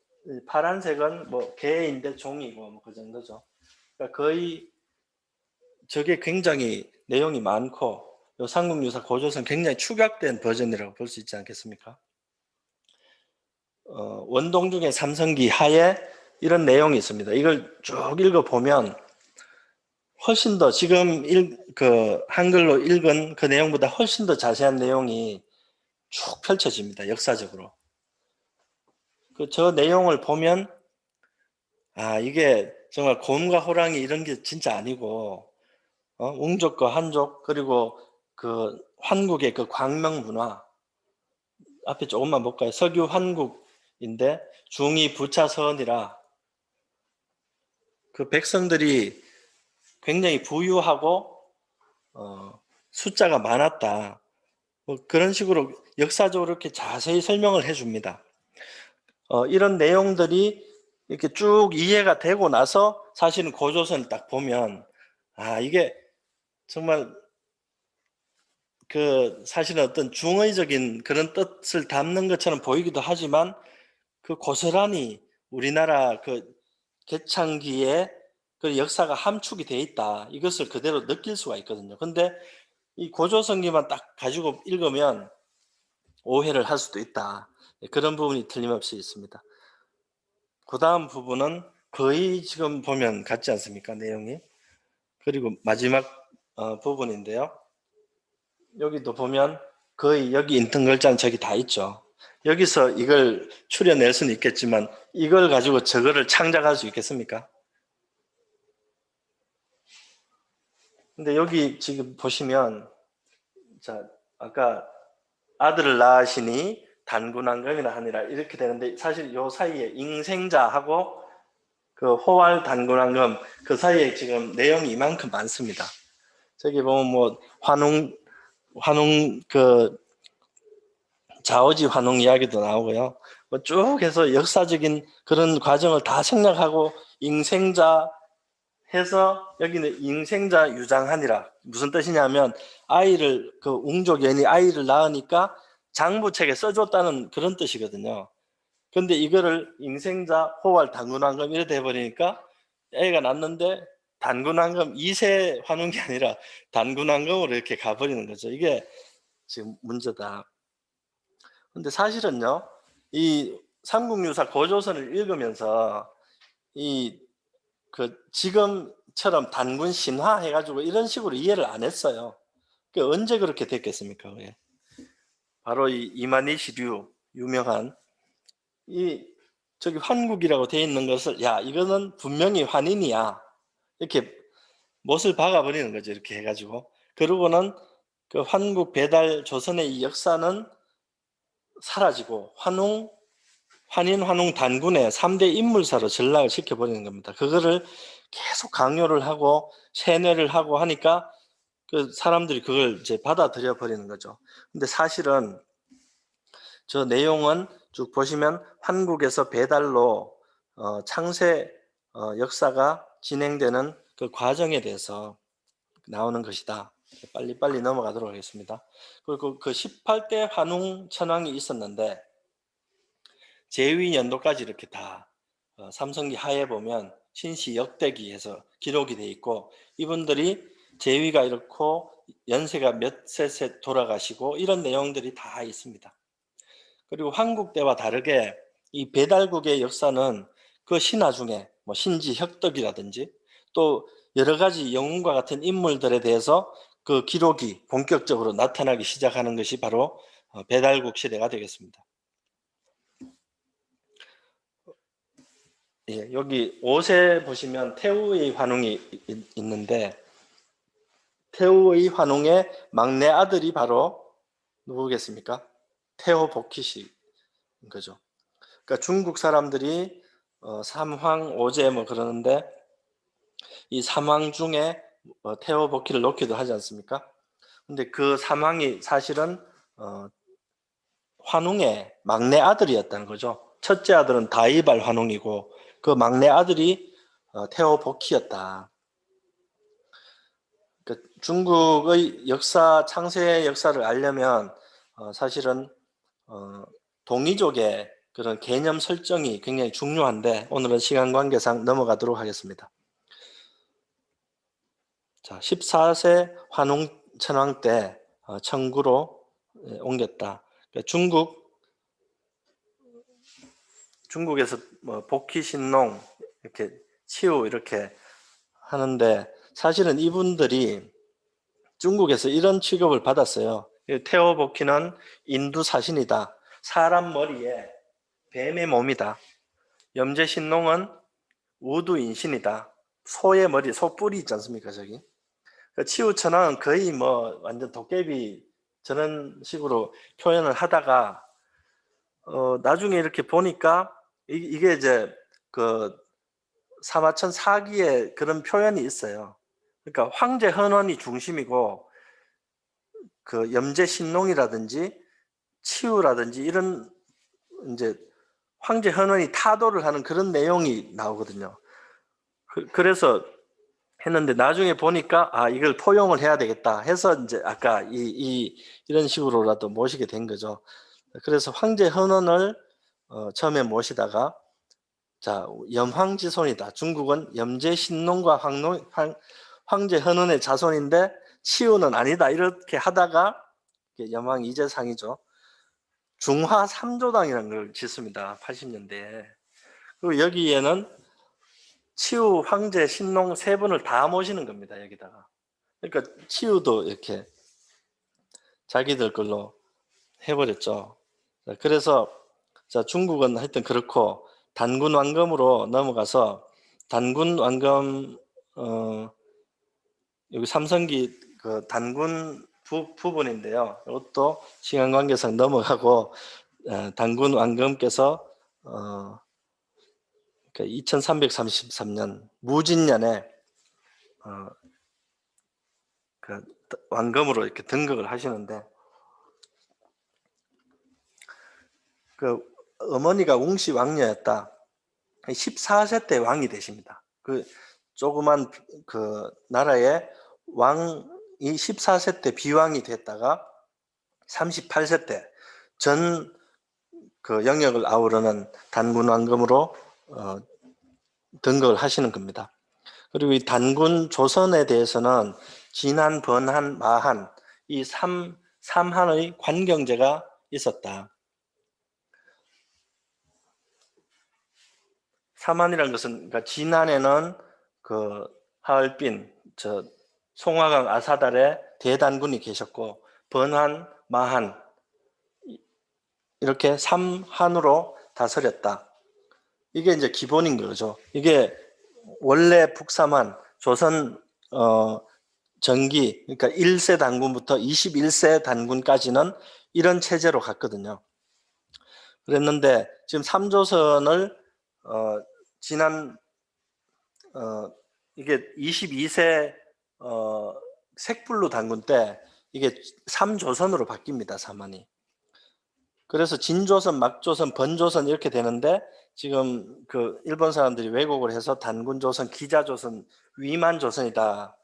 B: 파란색은 뭐 개인데 종이고 뭐 그 정도죠. 그러니까 거의 저게 굉장히 내용이 많고 요 삼국유사 고조선 굉장히 축약된 버전이라고 볼 수 있지 않겠습니까? 원동 중에 삼성기 하에 이런 내용이 있습니다. 이걸 쭉 읽어보면 훨씬 더 지금 그 한글로 읽은 그 내용보다 훨씬 더 자세한 내용이 쭉 펼쳐집니다. 역사적으로. 저 내용을 보면 이게 정말 곰과 호랑이 이런 게 진짜 아니고 웅족과 한족 그리고 그 환국의 그 광명 문화 앞에 조금만 볼까요? 석유 환국인데 중이 부차서원이라 그 백성들이 굉장히 부유하고 숫자가 많았다. 뭐 그런 식으로 역사적으로 이렇게 자세히 설명을 해줍니다. 이런 내용들이 이렇게 쭉 이해가 되고 나서 사실은 고조선을 딱 보면 이게 정말 그 사실은 어떤 중의적인 그런 뜻을 담는 것처럼 보이기도 하지만 그 고스란히 우리나라 그 개창기에 그 역사가 함축이 돼 있다. 이것을 그대로 느낄 수가 있거든요. 근데 이 고조선기만 딱 가지고 읽으면 오해를 할 수도 있다. 그런 부분이 틀림없이 있습니다. 그 다음 부분은 거의 지금 보면 같지 않습니까? 내용이. 그리고 마지막 부분인데요. 여기도 보면 거의 여기 인턴 글자는 저기 다 있죠. 여기서 이걸 추려낼 수는 있겠지만 이걸 가지고 저거를 창작할 수 있겠습니까? 근데 여기 지금 보시면 자 아까 아들을 낳으시니 단군왕검이라 하니라 이렇게 되는데 사실 요 사이에 ing생자하고 그 호활 단군왕검 그 사이에 지금 내용이 이만큼 많습니다. 저기 보면 뭐 환웅 그 자오지 환웅 이야기도 나오고요. 뭐 쭉 해서 역사적인 그런 과정을 다 생략하고 ing생자 해서 여기는 ing생자 유장하니라. 무슨 뜻이냐면 아이를 그 웅족 연이 아이를 낳으니까 장부책에 써줬다는 그런 뜻이거든요. 근데 이거를 ing생자 호왈 단군왕금 이렇게 돼버리니까 애가 낳는데 단군왕금 2세 환웅이 아니라 단군왕금으로 이렇게 가버리는 거죠. 이게 지금 문제다. 근데 사실은요, 이 삼국유사 고조선을 읽으면서 이 그 지금처럼 단군 신화 해가지고 이런 식으로 이해를 안 했어요. 그 언제 그렇게 됐겠습니까? 그게? 바로 이 이만희시류 유명한 이 저기 환국이라고 돼 있는 것을 야 이거는 분명히 환인이야 이렇게 못을 박아버리는 거죠. 이렇게 해가지고 그러고는 그 환국 배달 조선의 이 역사는 사라지고 환인, 환웅, 단군의 3대 인물사로 전락을 시켜버리는 겁니다. 그거를 계속 강요를 하고 세뇌를 하고 하니까 그 사람들이 그걸 이제 받아들여 버리는 거죠. 근데 사실은 저 내용은 쭉 보시면 한국에서 배달로 창세 역사가 진행되는 그 과정에 대해서 나오는 것이다. 빨리 넘어가도록 하겠습니다. 그리고 그 18대 환웅 천왕이 있었는데 제위 연도까지 이렇게 다 삼성기 하에 보면 신시 역대기에서 기록이 돼 있고 이분들이 제위가 이렇고 연세가 몇 세 돌아가시고 이런 내용들이 다 있습니다. 그리고 한국 때와 다르게 이 배달국의 역사는 그 신화 중에 뭐 신지 혁덕이라든지 또 여러 가지 영웅과 같은 인물들에 대해서 그 기록이 본격적으로 나타나기 시작하는 것이 바로 배달국 시대가 되겠습니다. 예, 여기 5세 보시면 태우의 환웅이 있는데 태우의 환웅의 막내 아들이 바로 누구겠습니까? 태호 복희씨 거죠. 그러니까 중국 사람들이 삼황 오제 뭐 그러는데 이 삼황 중에 태호 복희를 놓기도 하지 않습니까? 근데 그 삼황이 사실은 환웅의 막내 아들이었다는 거죠. 첫째 아들은 다이발 환웅이고 그 막내 아들이 태호 복희였다. 그러니까 중국의 역사 창세 역사를 알려면 사실은 동이족의 그런 개념 설정이 굉장히 중요한데 오늘은 시간 관계상 넘어가도록 하겠습니다. 자, 14세 환웅 천왕 때 청구로 옮겼다. 그러니까 중국에서 뭐 복희신농 이렇게 치우 이렇게 하는데 사실은 이분들이 중국에서 이런 취급을 받았어요. 태호 복희는 인두 사신이다. 사람 머리에 뱀의 몸이다. 염제신농은 우두인신이다. 소의 머리, 소 뿔이 있지 않습니까, 저기? 치우천왕은 거의 뭐 완전 도깨비 저런 식으로 표현을 하다가 나중에 이렇게 보니까 이게 이제 그 사마천 사기에 그런 표현이 있어요. 그러니까 황제 헌원이 중심이고 그 염제신농이라든지 치우라든지 이런 이제 황제 헌원이 타도를 하는 그런 내용이 나오거든요. 그래서 했는데 나중에 보니까 이걸 포용을 해야 되겠다 해서 이제 아까 이런 식으로라도 모시게 된 거죠. 그래서 황제 헌원을 처음에 모시다가 자 염황지손이다. 중국은 염제신농과 황제 헌원의 자손인데 치우는 아니다 이렇게 하다가 염황 이제상이죠. 중화 3조당이라는 걸 짓습니다. 80년대에. 그리고 여기에는 치우, 황제, 신농 세 분을 다 모시는 겁니다. 여기다가. 그러니까 치우도 이렇게 자기들 걸로 해버렸죠. 그래서 자 중국은 하여튼 그렇고 단군 왕검으로 넘어가서 단군 왕검 여기 삼성기 그 단군 부분인데요. 이것도 시간 관계상 넘어가고 단군 왕검께서 2333년 무진년에 그 왕검으로 이렇게 등극을 하시는데 그 어머니가 웅시 왕녀였다. 14세 때 왕이 되십니다. 그 조그만 그 나라의 왕이 14세 때 비왕이 됐다가 38세 때 전 그 영역을 아우르는 단군 왕검으로 등극을 하시는 겁니다. 그리고 이 단군 조선에 대해서는 진한, 번한, 마한 이 삼한의 관경제가 있었다. 삼한이라는 것은 그러니까 진한에는 그 하얼빈, 송화강 아사달의 대단군이 계셨고 번한, 마한 이렇게 삼한으로 다스렸다. 이게 이제 기본인 거죠. 이게 원래 북삼한 조선 전기 그러니까 1세 단군부터 21세 단군까지는 이런 체제로 갔거든요. 그랬는데 지금 3조선을 지난 이게 22세 색불로 단군 때 이게 3조선으로 바뀝니다. 삼한이. 그래서 진조선, 막조선, 번조선 이렇게 되는데 지금 그 일본 사람들이 왜곡을 해서 단군조선, 기자조선, 위만조선이다.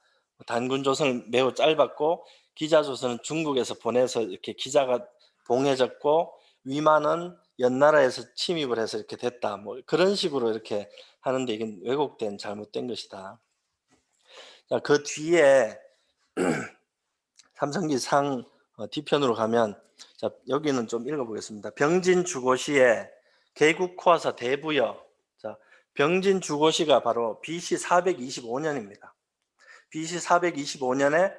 B: 단군조선은 매우 짧았고 기자조선은 중국에서 보내서 이렇게 기자가 봉해졌고 위만은 연나라에서 침입을 해서 이렇게 됐다. 뭐 그런 식으로 이렇게 하는데 이게 왜곡된 잘못된 것이다. 자, 그 뒤에 삼성기 상 뒤편으로 가면 자, 여기는 좀 읽어보겠습니다. 병진 주고시의 개국 코하사 대부여. 자, 병진 주고시가 바로 BC 425년입니다. BC 425년에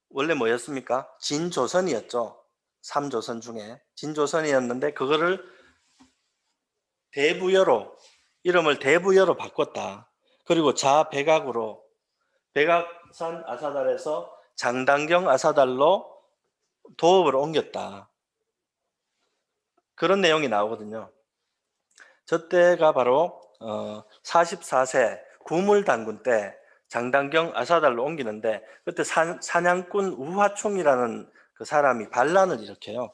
B: 원래 뭐였습니까? 진조선이었죠. 3조선 중에 진조선이었는데 그거를 대부여로 이름을 대부여로 바꿨다. 그리고 자백악으로 백악산 아사달에서 장단경 아사달로 도읍을 옮겼다. 그런 내용이 나오거든요. 저 때가 바로 44세 구물단군 때 장단경 아사달로 옮기는데 그때 사냥꾼 우화총이라는 그 사람이 반란을 일으켜요.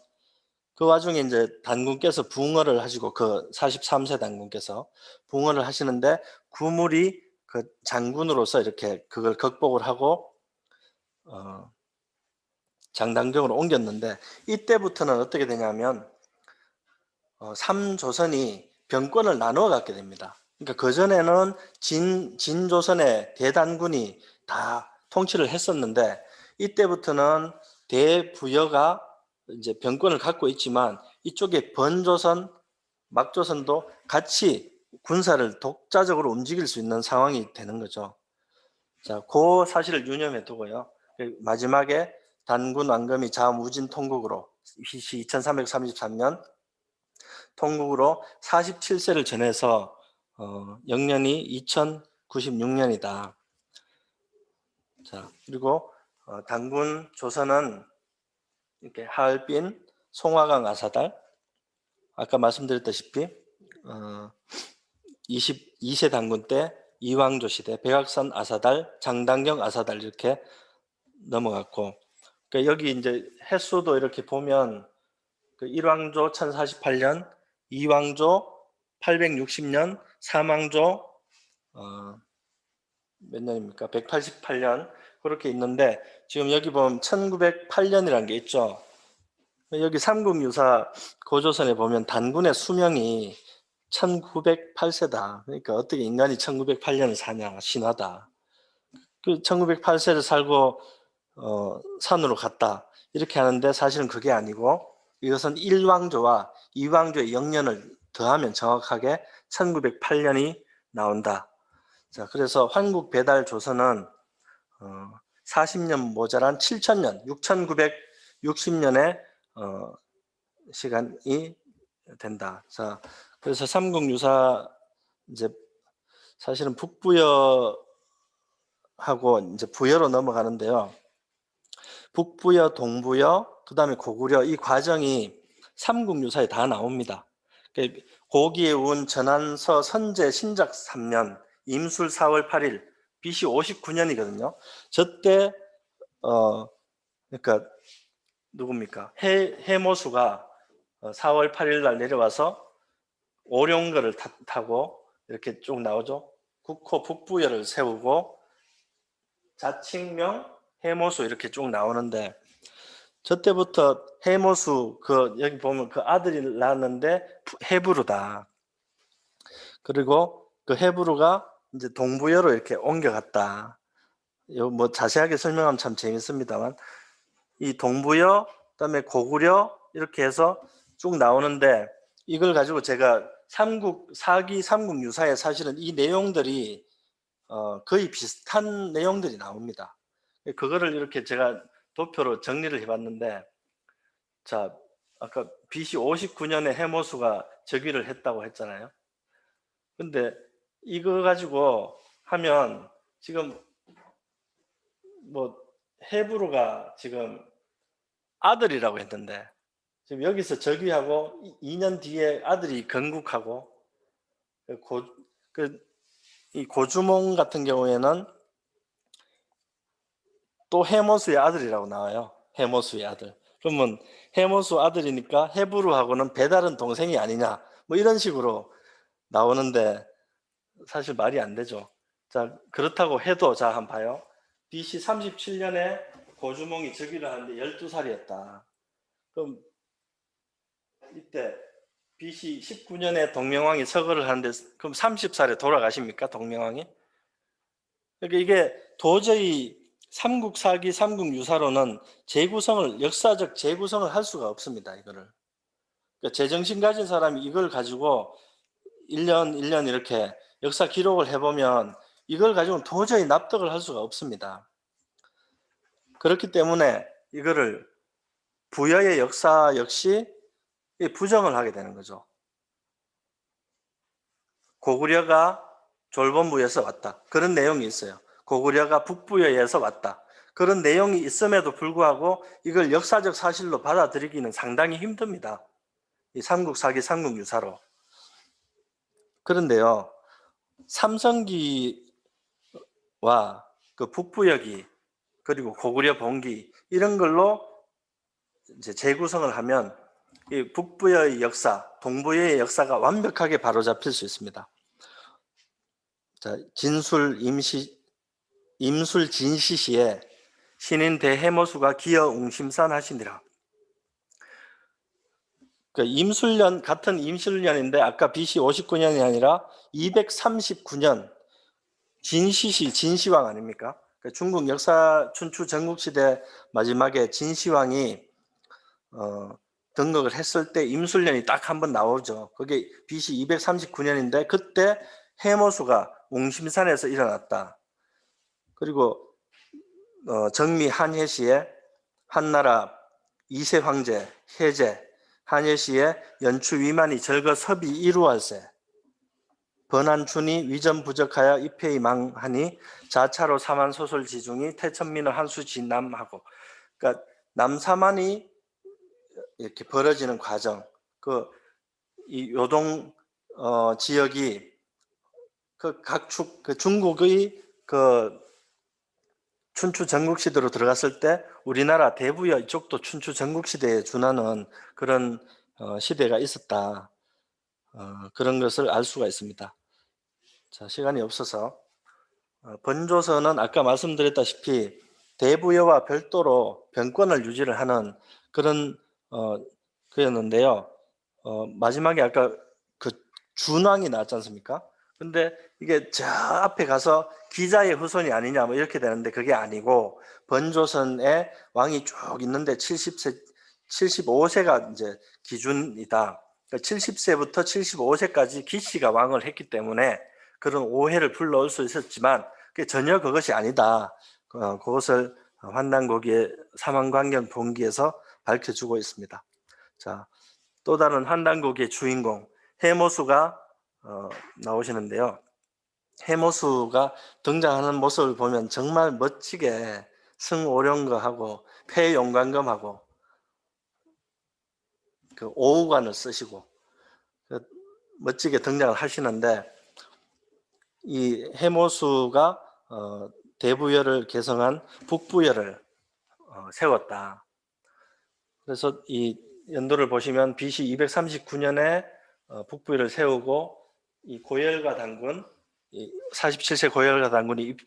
B: 그 와중에 이제 단군께서 붕어를 하시고 그 43세 단군께서 붕어를 하시는데 구물이 그 장군으로서 이렇게 그걸 극복을 하고 장단경으로 옮겼는데 이때부터는 어떻게 되냐면 3조선이 병권을 나누어 갖게 됩니다. 그러니까 그전에는 진조선의 대단군이 다 통치를 했었는데 이때부터는 대부여가 이제 병권을 갖고 있지만 이쪽에 번조선, 막조선도 같이 군사를 독자적으로 움직일 수 있는 상황이 되는 거죠. 자, 그 사실을 유념해 두고요. 마지막에 단군 왕검이 자무진 통국으로 BC 2333년 통국으로 47세를 전해서 영년이 2096년이다. 자, 그리고 단군 조선은 이렇게 하얼빈, 송화강 아사달, 아까 말씀드렸다시피 22세 단군 때 이왕조 시대, 백악산 아사달, 장단경 아사달 이렇게 넘어갔고, 그러니까 여기 이제 횟수도 이렇게 보면 그 1왕조 1048년, 2왕조 860년, 3왕조 몇 년입니까? 188년 그렇게 있는데 지금 여기 보면 1908년이라는 게 있죠. 여기 삼국유사 고조선에 보면 단군의 수명이 1908세다. 그러니까 어떻게 인간이 1908년을 사냐, 신하다. 그 1908세를 살고 산으로 갔다. 이렇게 하는데 사실은 그게 아니고 이것은 1왕조와 2왕조의 영년을 더하면 정확하게 1908년이 나온다. 자, 그래서 환국 배달 조선은 40년 모자란 7000년, 6960년의 시간이 된다. 자, 그래서 삼국유사 이제 사실은 북부여하고 이제 부여로 넘어가는데요. 북부여, 동부여, 그 다음에 고구려 이 과정이 삼국유사에 다 나옵니다. 고기에 운 전한서 선제 신작 3년 임술 4월 8일 BC 59년이거든요. 저때 그러니까 누굽니까? 해모수가 4월 8일 날 내려와서 오룡거를 타고 이렇게 쭉 나오죠. 국호 북부여를 세우고 자칭명 해모수 이렇게 쭉 나오는데 저 때부터 해모수 여기 보면 그 아들이 낳았는데 헤브루다. 그리고 그 헤브루가 이제 동부여로 이렇게 옮겨갔다. 뭐 자세하게 설명하면 참 재밌습니다만 이 동부여 그다음에 고구려 이렇게 해서 쭉 나오는데 이걸 가지고 제가 사기 삼국 유사에 사실은 이 내용들이 거의 비슷한 내용들이 나옵니다. 그거를 이렇게 제가 도표로 정리를 해봤는데 자 아까 BC 59년에 해모수가 즉위를 했다고 했잖아요. 근데 이거 가지고 하면 지금 뭐 헤브루가 지금 아들이라고 했는데 지금 여기서 즉위하고 2년 뒤에 아들이 건국하고 이 고주몽 같은 경우에는 또 해모수의 아들이라고 나와요. 해모수의 아들. 그러면 해모수 아들이니까 헤브루하고는 배다른 동생이 아니냐 뭐 이런 식으로 나오는데 사실 말이 안 되죠. 자 그렇다고 해도 자 한번 봐요. BC 37년에 고주몽이 즉위를 하는데 12살이었다. 그럼 이때 BC 19년에 동명왕이 서거를 하는데 그럼 30살에 돌아가십니까? 동명왕이? 그러니까 이게 도저히 삼국사기 삼국유사로는 역사적 재구성을 할 수가 없습니다. 이거를. 그러니까 제정신 가진 사람이 이걸 가지고 1년 이렇게 역사 기록을 해보면 이걸 가지고는 도저히 납득을 할 수가 없습니다. 그렇기 때문에 이거를 부여의 역사 역시 부정을 하게 되는 거죠. 고구려가 졸본부에서 왔다. 그런 내용이 있어요. 고구려가 북부여에서 왔다. 그런 내용이 있음에도 불구하고 이걸 역사적 사실로 받아들이기는 상당히 힘듭니다. 이 삼국사기 삼국유사로. 그런데요. 삼성기와 그 북부여기 그리고 고구려 본기 이런 걸로 이제 재구성을 하면 이 북부여의 역사, 동부여의 역사가 완벽하게 바로잡힐 수 있습니다. 자, 임술 진시시에 신인 대해모수가 기어 웅심산 하시니라. 임술년 같은 임술년인데 아까 BC 59년이 아니라 239년 진시왕 아닙니까? 중국 역사 춘추 전국시대 마지막에 진시황이 등극을 했을 때 임술년이 딱 한 번 나오죠. 그게 BC 239년인데 그때 해모수가 웅심산에서 일어났다. 그리고 정미 한예시에 한나라 2세 황제 해제 한예시에 연추 위만이 절거 섭이 이루할세 번안춘이 위전 부적하여 입회이 망하니 자차로 사만 소설 지중이 태천민의 한수 진남하고 그러니까 남사만이 이렇게 벌어지는 과정 이 요동 지역이 그 각축 중국의 춘추 전국시대로 들어갔을 때 우리나라 대부여 이쪽도 춘추 전국시대에 준하는 그런 시대가 있었다. 그런 것을 알 수가 있습니다. 자, 시간이 없어서 번조선은 아까 말씀드렸다시피 대부여와 별도로 병권을 유지를 하는 그런 그였는데요. 마지막에 아까 그 준왕이 나왔지 않습니까? 근데 이게 저 앞에 가서 기자의 후손이 아니냐 뭐 이렇게 되는데 그게 아니고 번조선의 왕이 쭉 있는데 75세가 이제 기준이다. 그러니까 70세부터 75세까지 기씨가 왕을 했기 때문에 그런 오해를 불러올 수 있었지만 그게 전혀 그것이 아니다. 그것을 환단고기의 사망관경 본기에서 밝혀주고 있습니다. 자, 또 다른 환단고기의 주인공 해모수가 나오시는데요. 해모수가 등장하는 모습을 보면 정말 멋지게 승오령거하고 폐용관검하고 그 오우관을 쓰시고 멋지게 등장을 하시는데 이 해모수가 대부여를 개성한 북부여를 세웠다. 그래서 이 연도를 보시면 BC 239년에 북부여를 세우고 이 고열가 단군, 47세 고열가 단군이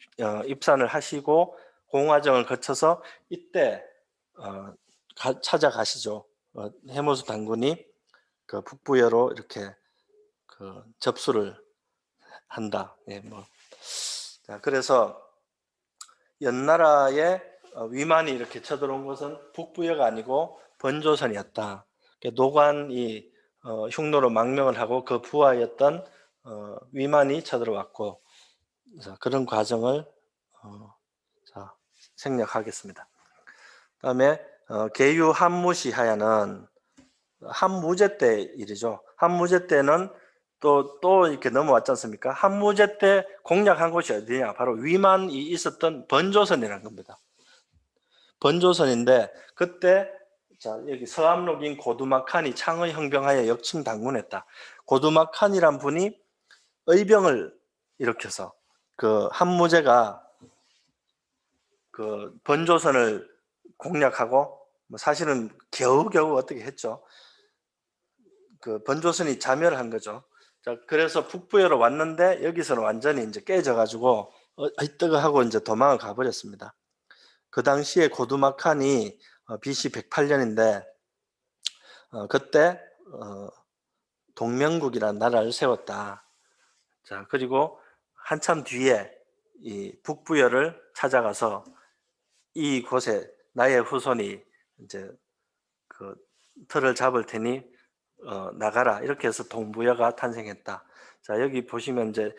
B: 입산을 하시고 공화정을 거쳐서 이때 찾아가시죠. 해모수 단군이 그 북부여로 이렇게 그 접수를 한다. 예, 뭐. 자, 그래서 연나라의 위만이 이렇게 쳐들어온 것은 북부여가 아니고 번조선이었다. 노관이 흉노로 망명을 하고 그 부하였던 위만이 쳐들어왔고, 그런 과정을 자, 생략하겠습니다. 그다음에 계유 한무시 하야는 한무제 때 일이죠. 한무제 때는 또 이렇게 넘어왔지 않습니까? 한무제 때 공략한 곳이 어디냐? 바로 위만이 있었던 번조선이라는 겁니다. 번조선인데 그때 자 여기 서암록인 고두막칸이 창의 형병하여 역침 당군했다. 고두막칸이란 분이 의병을 일으켜서 그 한무제가 그 번조선을 공략하고 사실은 겨우겨우 어떻게 했죠. 그 번조선이 자멸을 한 거죠. 자, 그래서 북부여로 왔는데 여기서는 완전히 이제 깨져가지고 뜨거하고 이제 도망을 가버렸습니다. 그 당시에 고두막칸이 BC 108년인데 그때 동명국이라는 나라를 세웠다. 자, 그리고 한참 뒤에 이 북부여를 찾아가서 이곳에 나의 후손이 이제 그 틀을 잡을 테니 나가라 이렇게 해서 동부여가 탄생했다. 자, 여기 보시면 이제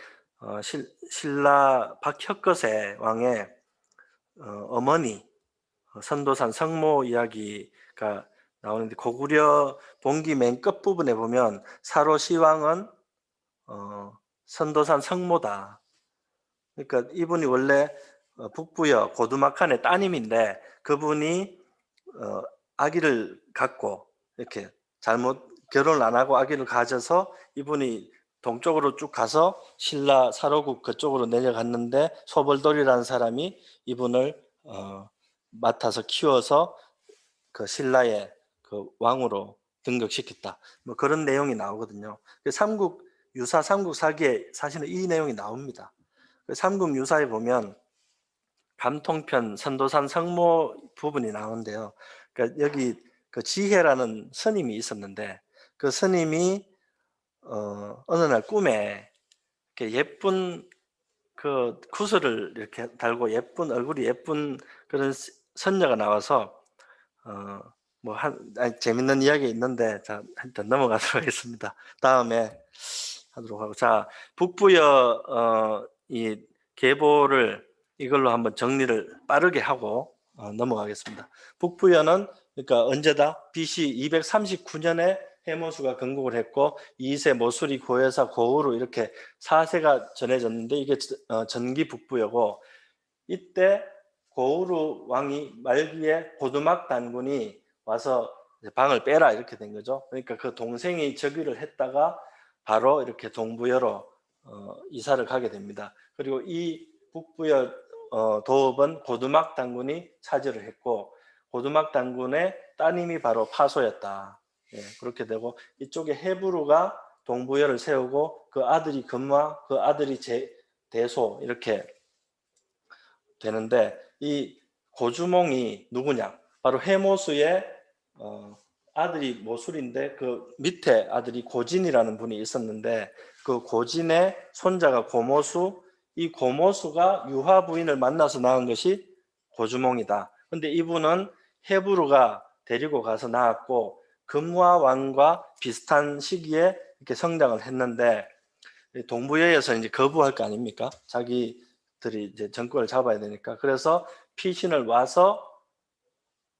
B: 신라 박혁거세 왕의 어머니 선도산 성모 이야기가 나오는데 고구려 본기 맨 끝부분에 보면 사로시왕은 선도산 성모다. 그러니까 이분이 원래 북부여 고두막칸의 따님인데 그분이 아기를 갖고 이렇게 잘못 결혼을 안 하고 아기를 가져서 이분이 동쪽으로 쭉 가서 신라 사로국 그쪽으로 내려갔는데 소벌돌이라는 사람이 이분을 맡아서 키워서 그 신라의 그 왕으로 등극시켰다. 뭐 그런 내용이 나오거든요. 삼국 유사, 삼국 사기에 사실은 이 내용이 나옵니다. 삼국 유사에 보면 감통편 선도산 성모 부분이 나오는데요. 그러니까 여기 그 지혜라는 스님이 있었는데 그 스님이 어느 날 꿈에 이렇게 예쁜 그 구슬을 이렇게 달고 예쁜 얼굴이 예쁜 그런 선녀가 나와서 재밌는 이야기 있는데 자 일단 넘어가도록 하겠습니다. 다음에 하도록 하고 자 북부여 이 계보를 이걸로 한번 정리를 빠르게 하고 넘어가겠습니다. 북부여는 그러니까 언제다? BC 239년에 해모수가 건국을 했고 2세 모수리 고여사 고우로 이렇게 4세가 전해졌는데 이게 전기 북부여고 이때 고우루 왕이 말기에 고두막 단군이 와서 방을 빼라 이렇게 된 거죠. 그러니까 그 동생이 즉위를 했다가 바로 이렇게 동부여로 이사를 가게 됩니다. 그리고 이 북부여 도읍은 고두막 단군이 차지를 했고 고두막 단군의 따님이 바로 파소였다. 예, 그렇게 되고 이쪽에 헤브루가 동부여를 세우고 그 아들이 금화, 그 아들이 대소 이렇게 되는데 이 고주몽이 누구냐? 바로 해모수의 아들이 모술인데 그 밑에 아들이 고진이라는 분이 있었는데 그 고진의 손자가 고모수, 이 고모수가 유화 부인을 만나서 낳은 것이 고주몽이다. 근데 이분은 헤브루가 데리고 가서 낳았고 금화 왕과 비슷한 시기에 이렇게 성장을 했는데 동부여에서 이제 거부할 거 아닙니까? 자기들이 이제 정권을 잡아야 되니까. 그래서 피신을 와서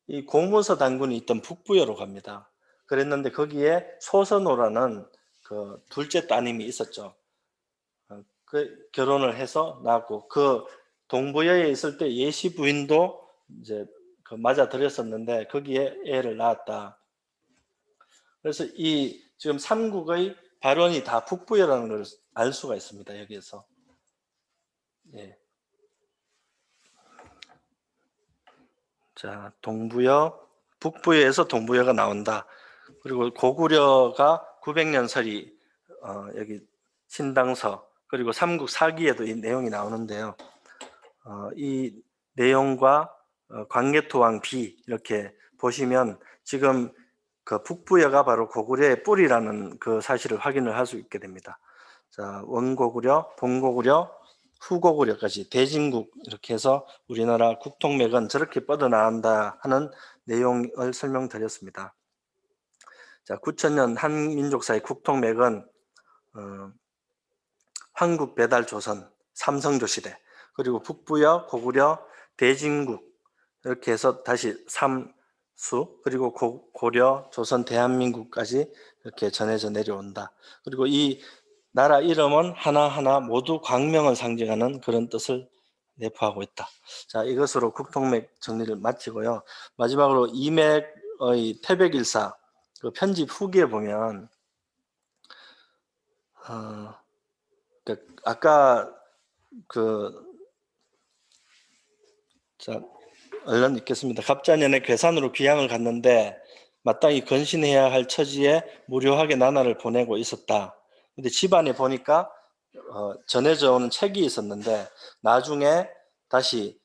B: 이 공문서 단군이 있던 북부여로 갑니다. 그랬는데 거기에 소선호라는 그 둘째 따님이 있었죠. 그 결혼을 해서 낳았고 그 동부여에 있을 때 예시 부인도 이제 그 맞아 들였었는데 거기에 애를 낳았다. 그래서 이 지금 삼국의 발원이 다 북부여라는 걸 알 수가 있습니다. 여기에서. 예. 자, 동부여, 북부여에서 동부여가 나온다. 그리고 고구려가 900년 설이 여기 신당서 그리고 삼국 사기에도 이 내용이 나오는데요. 이 내용과 광개토왕 비 이렇게 보시면 지금 그 북부여가 바로 고구려의 뿌리라는 그 사실을 확인을 할 수 있게 됩니다. 자, 원고구려, 동고구려, 후고구려까지 대진국 이렇게 해서 우리나라 국통맥은 저렇게 뻗어나간다 하는 내용을 설명드렸습니다. 자, 9천년 한민족사의 국통맥은 황국 배달 조선, 삼성조 시대, 그리고 북부여, 고구려, 대진국 이렇게 해서 다시 삼수, 그리고 고려, 조선, 대한민국까지 이렇게 전해져 내려온다. 그리고 이 나라 이름은 하나하나 모두 광명을 상징하는 그런 뜻을 내포하고 있다. 자, 이것으로 국통맥 정리를 마치고요. 마지막으로 이맥의 태백일사 그 편집 후기에 보면 아까 자, 얼른 읽겠습니다. 갑자년에 괴산으로 귀향을 갔는데 마땅히 건신해야 할 처지에 무료하게 나날을 보내고 있었다. 근데 집안에 보니까 전해져 오는 책이 있었는데 나중에 다시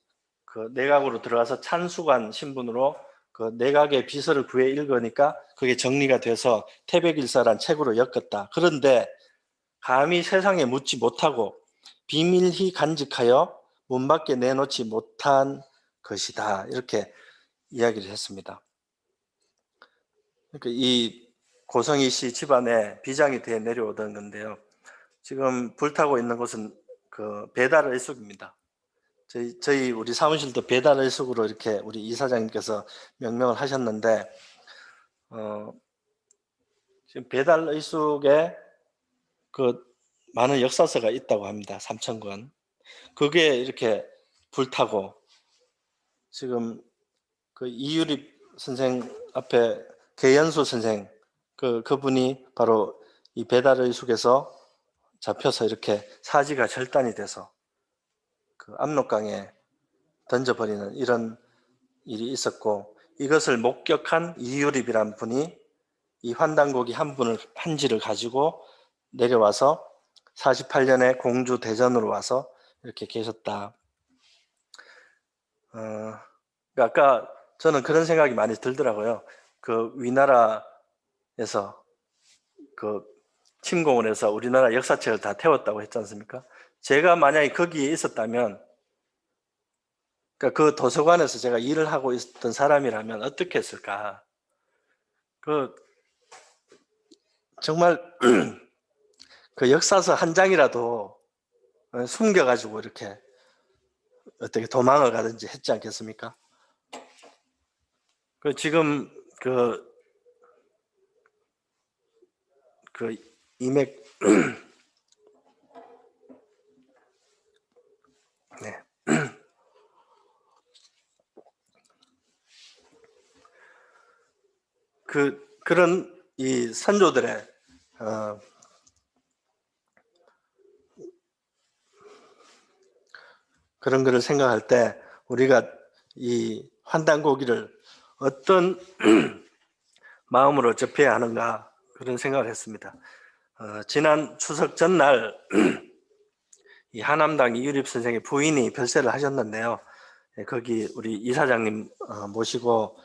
B: 그 내각으로 들어가서 찬수관 신분으로 그 내각의 비서를 구해 읽으니까 그게 정리가 돼서 태백일사란 책으로 엮었다. 그런데 감히 세상에 묻지 못하고 비밀히 간직하여 문 밖에 내놓지 못한 것이다. 이렇게 이야기를 했습니다. 그러니까 이 고성희 씨 집안에 비장이 돼 내려오던 건데요. 지금 불타고 있는 곳은 그 배달 의숙입니다. 저희 우리 사무실도 배달 의숙으로 이렇게 우리 이사장님께서 명명을 하셨는데 지금 배달 의숙에 그 많은 역사서가 있다고 합니다. 3,000권. 그게 이렇게 불타고 지금 그 이유립 선생 앞에 계연수 선생 그분이 바로 이 배달의 숙에서 잡혀서 이렇게 사지가 절단이 돼서 그 압록강에 던져버리는 이런 일이 있었고 이것을 목격한 이유립이란 분이 이 환단고기 한 지를 가지고 내려와서 48년에 공주 대전으로 와서 이렇게 계셨다. 아까 저는 그런 생각이 많이 들더라고요. 그 위나라에서 그 침공을 해서 우리나라 역사책을 다 태웠다고 했지 않습니까? 제가 만약에 거기에 있었다면 그러니까 그 도서관에서 제가 일을 하고 있었던 사람이라면 어떻게 했을까? 그 정말 그 역사서 한 장이라도 숨겨가지고 이렇게 어떻게 도망을 가든지 했지 않겠습니까? 그 지금 그 이맥 네. 그런 이 선조들의 그런 거를 생각할 때 우리가 이 환단고기를 어떤 마음으로 접해야 하는가 그런 생각을 했습니다. 지난 추석 전날 이 하남당 이유립 선생의 부인이 별세를 하셨는데요. 거기 우리 이사장님 모시고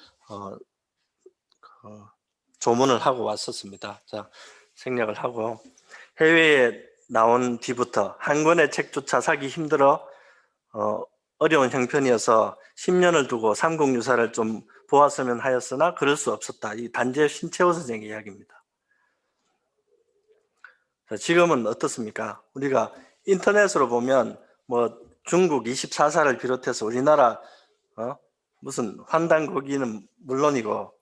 B: 조문을 하고 왔었습니다. 자, 생략을 하고 해외에 나온 뒤부터 한 권의 책조차 사기 힘들어 어려운 형편이어서 10년을 두고 삼국유사를 좀 보았으면 하였으나 그럴 수 없었다. 이 단재 신채호 선생의 이야기입니다. 자, 지금은 어떻습니까? 우리가 인터넷으로 보면 뭐 중국 24사를 비롯해서 우리나라 무슨 환단고기는 물론이고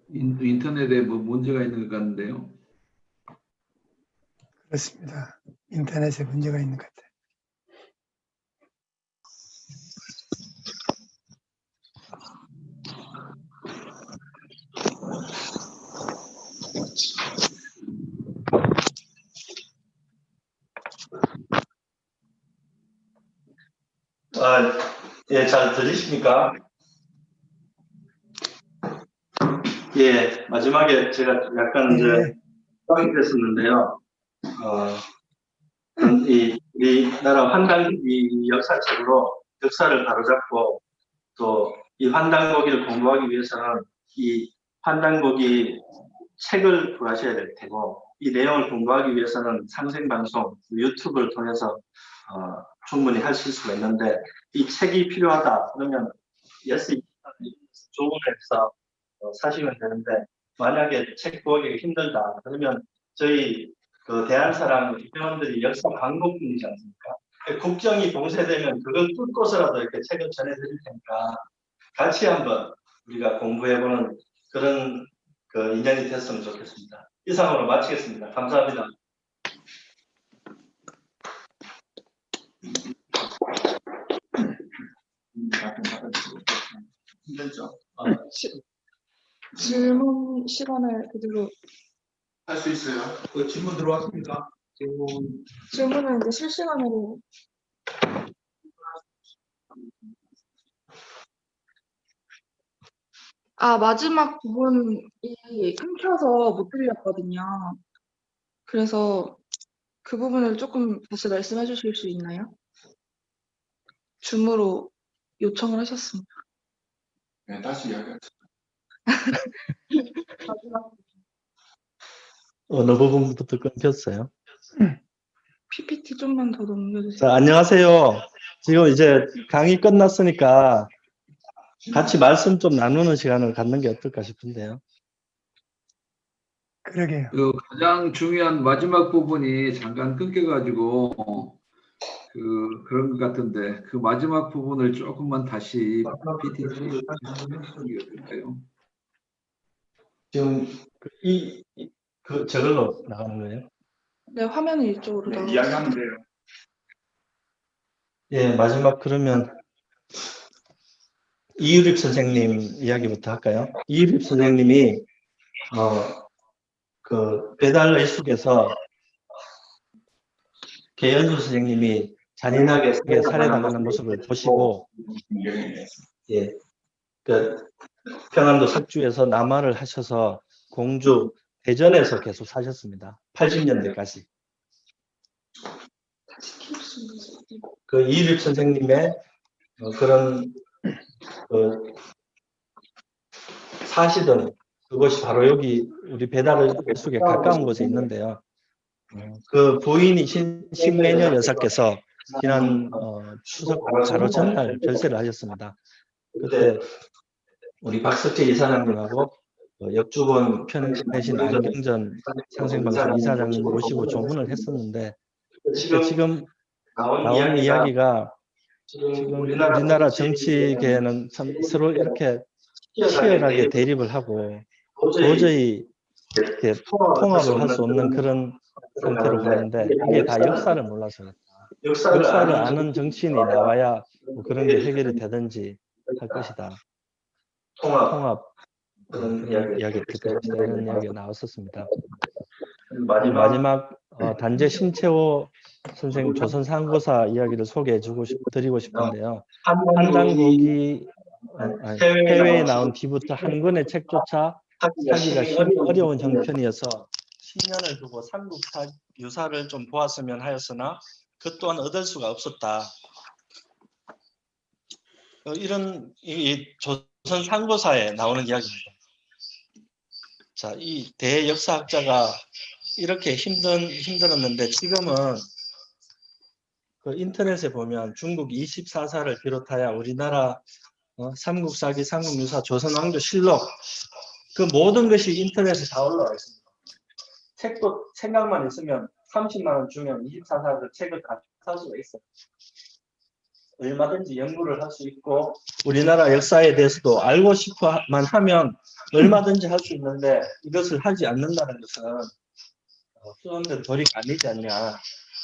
D: 인터넷에 뭐 문제가 있는 것 같은데요.
E: 그렇습니다. 인터넷에 문제가 있는 것 같아요.
B: 예, 잘 들리십니까? 예, 마지막에 제가 약간 이제
E: 예,
B: 부탁이 됐었는데요. 우리나라 환단기 역사책으로 역사를 바로잡고 또 이 환단고기를 공부하기 위해서는 이 환단고기 책을 구하셔야 될 테고 이 내용을 공부하기 위해서는 상생방송, 유튜브를 통해서 충분히 하실 수가 있는데 이 책이 필요하다 그러면 예스 조언해서 사시면 되는데 만약에 책 구하기가 힘들다 그러면 저희 그 대한사랑 회원들이 역사 광고뿐이지 않습니까? 국정이 봉쇄되면 그걸 뚫고서라도 이렇게 책을 전해드릴 테니까 같이 한번 우리가 공부해보는 그런 그 인연이 됐으면 좋겠습니다. 이상으로 마치겠습니다. 감사합니다. 힘들죠?
F: 질문 시간을 그대로
A: 할 수 있어요. 그 질문 들어왔습니까?
F: 질문은 이제 실시간으로 마지막 부분이 끊겨서 못 들렸거든요. 그래서 그 부분을 조금 다시 말씀해 주실 수 있나요? 줌으로 요청을 하셨습니다.
A: 네, 다시 이야기하세요.
F: 마지막
B: 어느 부분부터 끊겼어요?
F: PPT 좀만 더 넘겨주세요.
B: 자, 안녕하세요. 지금 이제 강의 끝났으니까 같이 말씀 좀 나누는 시간을 갖는 게 어떨까 싶은데요.
E: 그러게요.
D: 그 가장 중요한 마지막 부분이 잠깐 끊겨가지고 그런 것 같은데 그 마지막 부분을 조금만 다시 PPT 해주시는 게 어떨까요?
B: 지금 저걸로 나가는 거예요?
F: 네, 화면이 이쪽으로
A: 네,
F: 나오고
A: 이야기하면 돼요.
B: 예, 마지막 그러면 이유립 선생님 이야기부터 할까요? 이유립 선생님이 그 배달 의숙에서 계연수 선생님이 잔인하게 살해당하는 모습을 보시고 예, 그 평안도 sak주에서 남하를 하셔서 공주 대전에서 계속 사셨습니다. 80년대까지. 그 이일립 선생님의 그런 그 사시던 그것이 바로 여기 우리 배달 의숙에 가까운 곳에 있는데요. 그 부인이 신매녀 여사께서 지난 추석 바로 전날 별세를 하셨습니다. 그때 우리 박석재 이사장님하고 역주본 편내신 안경전 상생방송 이사장님 모시고 조문을 했었는데 지금 나온 이야기가 지금 우리나라 정치계에는 참 서로 이렇게 치열하게 대립을 하고 도저히 이렇게 통합을 할 수 없는 그런 상태로 가는데 이게 다 역사를 몰라서 그렇다. 역사를 아는 정치인이 나와야 뭐 그런 게 해결이 되든지 할 것이다. 통합 그런 이야기 될 것이다. 이런 이야기가 나왔었습니다. 마지막 단재 신채호 선생 조선 상고사 이야기를 드리고 싶은데요. 한단고기 해외에 나온 뒤부터 한 권의 책조차 사기가 어려운 형편이어서 10년을 두고 삼국사 유사를 좀 보았으면 하였으나 그 또한 얻을 수가 없었다. 이런 이 조선 상고사에 나오는 이야기입니다. 자, 이 대역사학자가 이렇게 힘들었는데 지금은 그 인터넷에 보면 중국 24사를 비롯하여 우리나라 삼국사기, 삼국유사, 조선왕조 실록 그 모든 것이 인터넷에 다 올라와 있습니다. 책도 생각만 있으면 30만 원 주면 24사 그 책을 다 살 수가 있어요. 얼마든지 연구를 할 수 있고 우리나라 역사에 대해서도 알고 싶어만 하면 얼마든지 할 수 있는데 이것을 하지 않는다는 것은 수험된 도리가 아니지 않냐,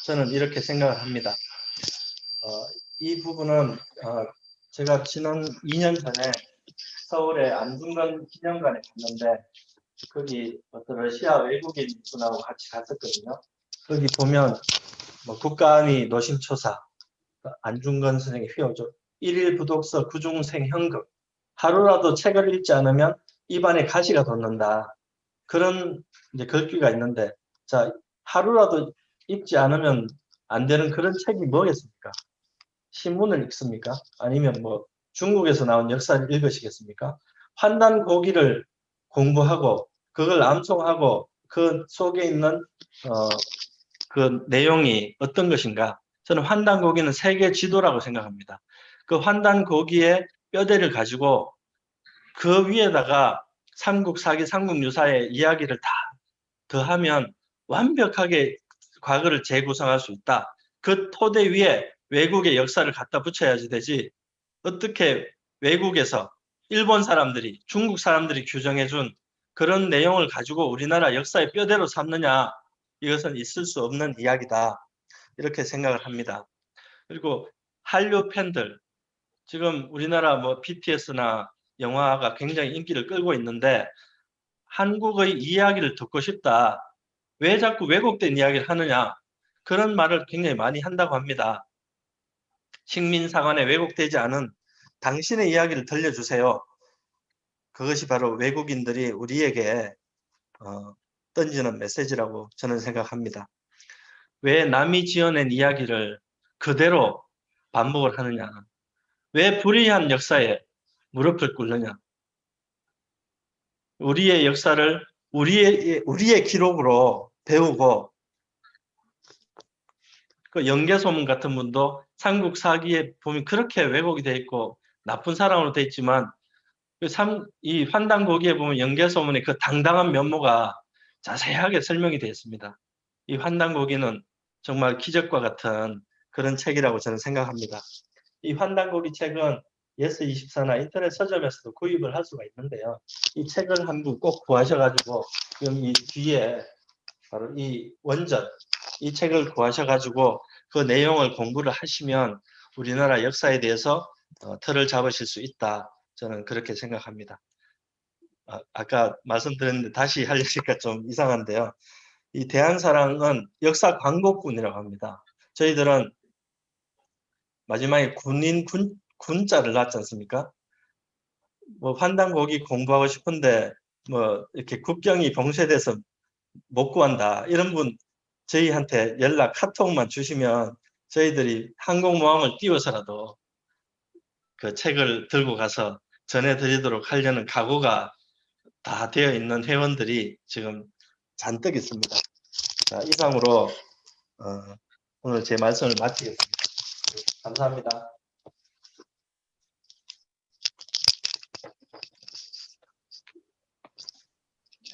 B: 저는 이렇게 생각을 합니다. 이 부분은 제가 지난 2년 전에 서울의 안중근 기념관에 갔는데 거기 어떤 러시아 외국인 분하고 같이 갔었거든요. 거기 보면 뭐 국가안위 노심초사, 안중근 선생의 휘호조, 일일 부독서 구중생 현극, 하루라도 책을 읽지 않으면 입안에 가시가 돋는다. 그런 이제 글귀가 있는데, 자, 하루라도 읽지 않으면 안 되는 그런 책이 뭐겠습니까? 신문을 읽습니까? 아니면 뭐 중국에서 나온 역사를 읽으시겠습니까? 환단고기를 공부하고 그걸 암송하고 그 속에 있는 그 내용이 어떤 것인가? 저는 환단고기는 세계 지도라고 생각합니다. 그 환단고기의 뼈대를 가지고 그 위에다가 삼국사기, 삼국유사의 이야기를 다 더하면 완벽하게 과거를 재구성할 수 있다. 그 토대 위에 외국의 역사를 갖다 붙여야지 되지. 어떻게 외국에서 일본 사람들이, 중국 사람들이 규정해준 그런 내용을 가지고 우리나라 역사의 뼈대로 삼느냐. 이것은 있을 수 없는 이야기다. 이렇게 생각을 합니다. 그리고 한류 팬들, 지금 우리나라 뭐 BTS나 영화가 굉장히 인기를 끌고 있는데 한국의 이야기를 듣고 싶다. 왜 자꾸 왜곡된 이야기를 하느냐. 그런 말을 굉장히 많이 한다고 합니다. 식민사관에 왜곡되지 않은 당신의 이야기를 들려주세요. 그것이 바로 외국인들이 우리에게 던지는 메시지라고 저는 생각합니다. 왜 남이 지어낸 이야기를 그대로 반복을 하느냐. 왜 불의한 역사에 무릎을 꿇느냐. 우리의 역사를 우리의 기록으로 배우고, 그 연개소문 같은 분도 삼국사기에 보면 그렇게 왜곡이 되어 있고 나쁜 사람으로 되어 있지만 이 환단고기에 보면 연개소문의 그 당당한 면모가 자세하게 설명이 되어 있습니다. 이 환단고기는 정말 기적과 같은 그런 책이라고 저는 생각합니다. 이 환단고기 책은 예스24나 인터넷 서점에서도 구입을 할 수가 있는데요. 이 책을 한 권 꼭 구하셔가지고 이 뒤에 바로 이 원전, 이 책을 구하셔가지고 그 내용을 공부를 하시면 우리나라 역사에 대해서 틀을 잡으실 수 있다. 저는 그렇게 생각합니다. 아까 말씀드렸는데 다시 하려니까 좀 이상한데요. 이 대한사랑은 역사 광고꾼이라고 합니다. 저희들은 마지막에 군자를 낳지 않습니까? 뭐 환단고기 공부하고 싶은데 뭐 이렇게 국경이 봉쇄돼서 못 구한다. 이런 분 저희한테 연락 카톡만 주시면 저희들이 항공모함을 띄워서라도 그 책을 들고 가서 전해드리도록 하려는 각오가 다 되어 있는 회원들이 지금 잔뜩 있습니다. 자, 이상으로 오늘 제 말씀을 마치겠습니다. 감사합니다.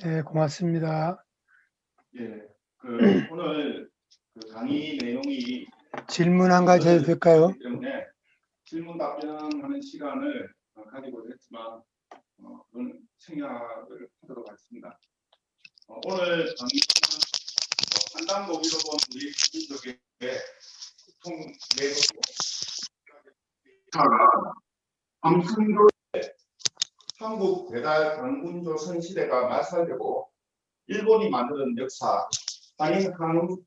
E: 네, 고맙습니다.
A: 예, 오늘 강의 내용이
E: 질문 한 가지 해도 될까요?
A: 때문에 질문 답변하는 시간을 가지고 했지만 그건 생략을 하도록 하겠습니다. 오늘 강의는 환단고기로 본 우리 민족의 통매도 함승조의 삼국 배달 당군조선 시대가 말살되고 일본이 만드는 역사, 당인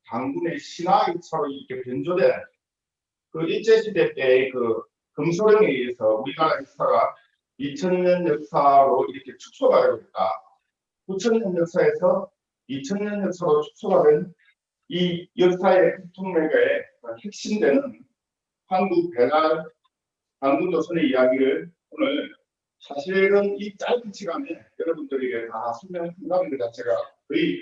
A: 당군의 신화 역사로 이렇게 변조된 그 일제시대 때의 그 금소령에 의해서 우리나라 역사가 2000년 역사로 이렇게 축소가 되고 있다. 9000년 역사에서 2000년 역사로 축소가 된 이 역사의 통맥의 핵심되는 한국 배달 당군조선의 이야기를 오늘 사실은 이 짧은 시간에 여러분들에게 다 설명한다는 것 자체가 거의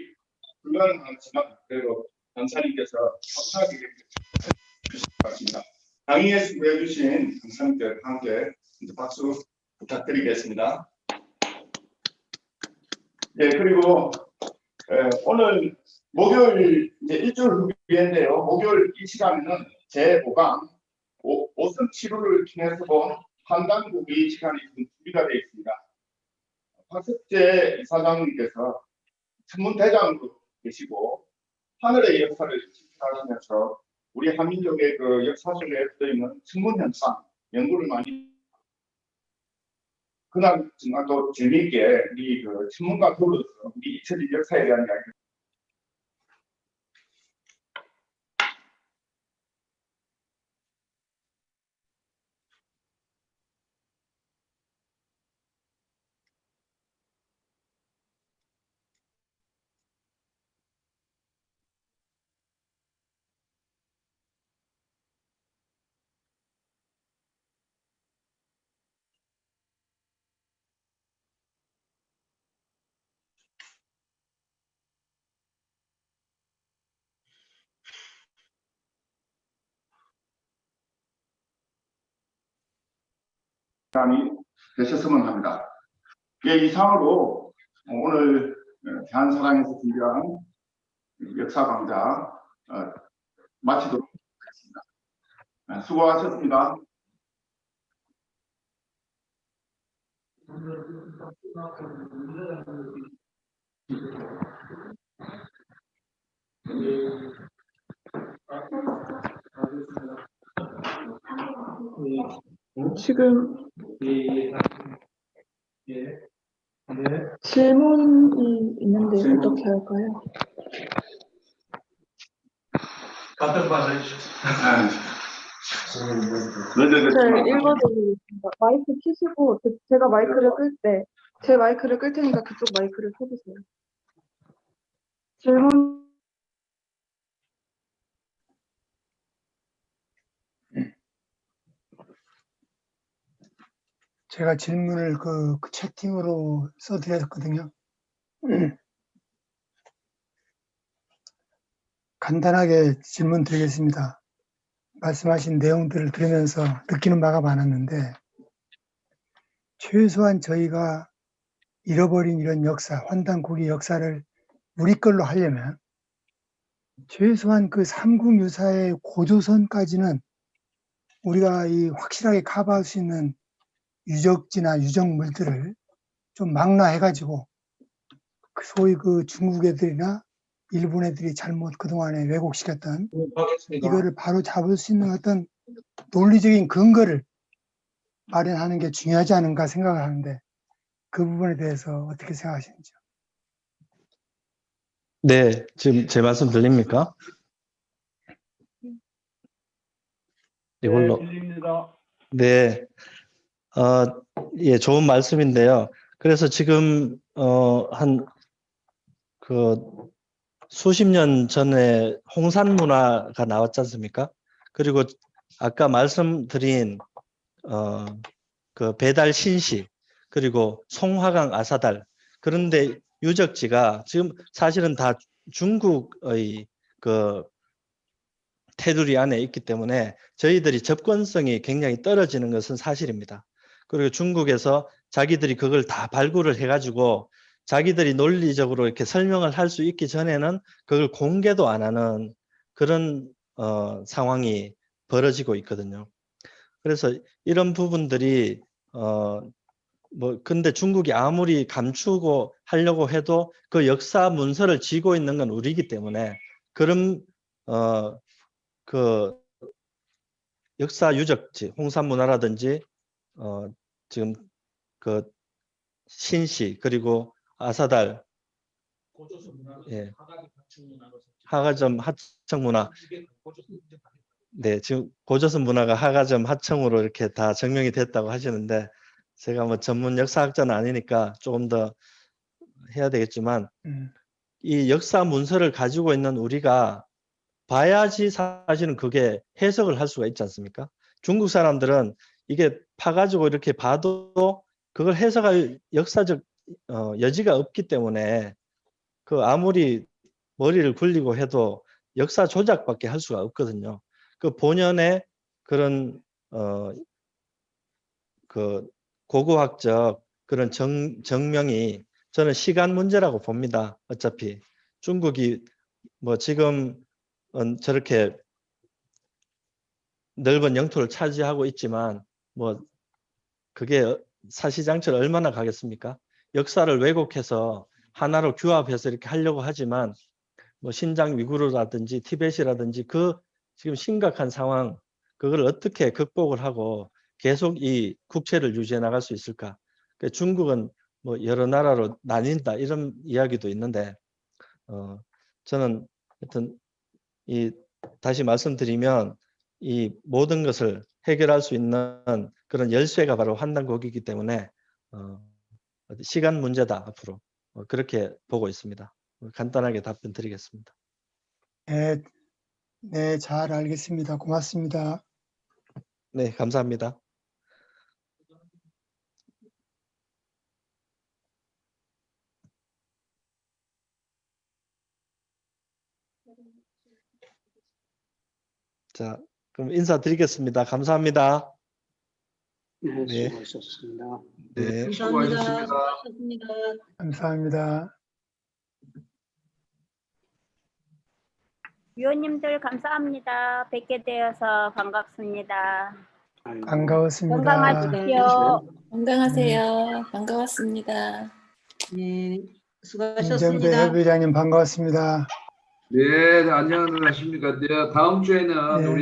A: 불가능하지만 그래도 강사님께서 차분하게 해주신 것 같습니다. 강의에 수고해 주신 강사님들 함께 박수 부탁드리겠습니다. 예, 그리고 오늘 목요일 이제 일주일 후인데요. 목요일 이 시간에는 제5강 오선 치료를 통해서 본 판단국의 시간이 지금 준비가 되어 있습니다. 박석재 이사장님께서 천문대장으로 계시고 하늘의 역사를 지켜하시면서 우리 한민족의 그 역사 속에 들어있는 천문현상 연구를 많이 그날 정말 또 재미있게 우리 그 천문가 더불어서 우리 잊혀진 역사에 대한 이야기 시간이 되셨으면 합니다. 예, 이상으로 오늘 대한사랑에서 준비한 역사 강좌 마치도록 하겠습니다. 수고하셨습니다.
F: 지금 질문이 있는데 어떻게 할까요? 제가 읽어드리겠습니다. 마이크 켜시고 제가 마이크를 끌 때 제 마이크를 끌 테니까 그쪽 마이크를 켜주세요. 질문
E: 제가 질문을 그 채팅으로 써드렸거든요. 간단하게 질문 드리겠습니다. 말씀하신 내용들을 들으면서 느끼는 바가 많았는데, 최소한 저희가 잃어버린 이런 역사, 환단국의 역사를 우리 걸로 하려면 최소한 그 삼국유사의 고조선까지는 우리가 이 확실하게 커버할 수 있는 유적지나 유적물들을 좀 망라해가지고 소위 그 중국 애들이나 일본 애들이 잘못 그동안에 왜곡시켰던 이거를 바로 잡을 수 있는 어떤 논리적인 근거를 마련하는 게 중요하지 않은가 생각을 하는데 그 부분에 대해서 어떻게 생각하시는지요?
B: 네, 지금 제 말씀 들립니까? 이걸로. 네, 예, 좋은 말씀인데요. 그래서 지금 수십 년 전에 홍산 문화가 나왔지 않습니까? 그리고 아까 말씀드린 그 배달 신시 그리고 송화강 아사달 그런데 유적지가 지금 사실은 다 중국의 그 테두리 안에 있기 때문에 저희들이 접근성이 굉장히 떨어지는 것은 사실입니다. 그리고 중국에서 자기들이 그걸 다 발굴을 해가지고 자기들이 논리적으로 이렇게 설명을 할 수 있기 전에는 그걸 공개도 안 하는 그런 상황이 벌어지고 있거든요. 그래서 이런 부분들이 근데 중국이 아무리 감추고 하려고 해도 그 역사 문서를 쥐고 있는 건 우리이기 때문에 그런 그 역사 유적지, 홍산 문화라든지 지금 그 신시 그리고 아사달, 예, 하가점 하청 문화, 네, 지금 고조선 문화가 하가점 하청으로 이렇게 다 증명이 됐다고 하시는데 제가 뭐 전문 역사학자는 아니니까 조금 더 해야 되겠지만 이 역사 문서를 가지고 있는 우리가 봐야지 사실은 그게 해석을 할 수가 있지 않습니까? 중국 사람들은 이게 파가지고 이렇게 봐도 그걸 해석할 역사적 여지가 없기 때문에 그 아무리 머리를 굴리고 해도 역사 조작밖에 할 수가 없거든요. 그 본연의 그런 그 고고학적 그런 정명이 저는 시간 문제라고 봅니다. 어차피 중국이 뭐 지금 저렇게 넓은 영토를 차지하고 있지만 뭐 그게 사시장처럼 얼마나 가겠습니까? 역사를 왜곡해서 하나로 규합해서 이렇게 하려고 하지만 뭐 신장 위구르라든지 티벳이라든지 그 지금 심각한 상황 그걸 어떻게 극복을 하고 계속 이 국채를 유지해 나갈 수 있을까? 그러니까 중국은 뭐 여러 나라로 나뉜다 이런 이야기도 있는데 저는 하여튼 이 다시 말씀드리면 이 모든 것을 해결할 수 있는 그런 열쇠가 바로 환단고기이기 때문에 시간 문제다 앞으로 그렇게 보고 있습니다. 간단하게 답변 드리겠습니다.
E: 네, 네, 잘 알겠습니다. 고맙습니다.
B: 네, 감사합니다. 자, 그럼 인사드리겠습니다. 감사합니다.
G: 네,
B: 네.
G: 수고하셨습니다.
B: 네.
D: 수고하셨습니다.
E: 감사합니다.
H: 위원님들 감사합니다. 뵙게 되어서 반갑습니다.
G: 아이고,
E: 반가웠습니다.
H: 건강하십시오.
I: 건강하세요. 반가웠습니다.
C: 네,
E: 김정배
C: 수고하셨습니다.
E: 협의장님 반가웠습니다.
D: 네, 안녕하십니까. 네, 다음 주에는
E: 네.
D: 우리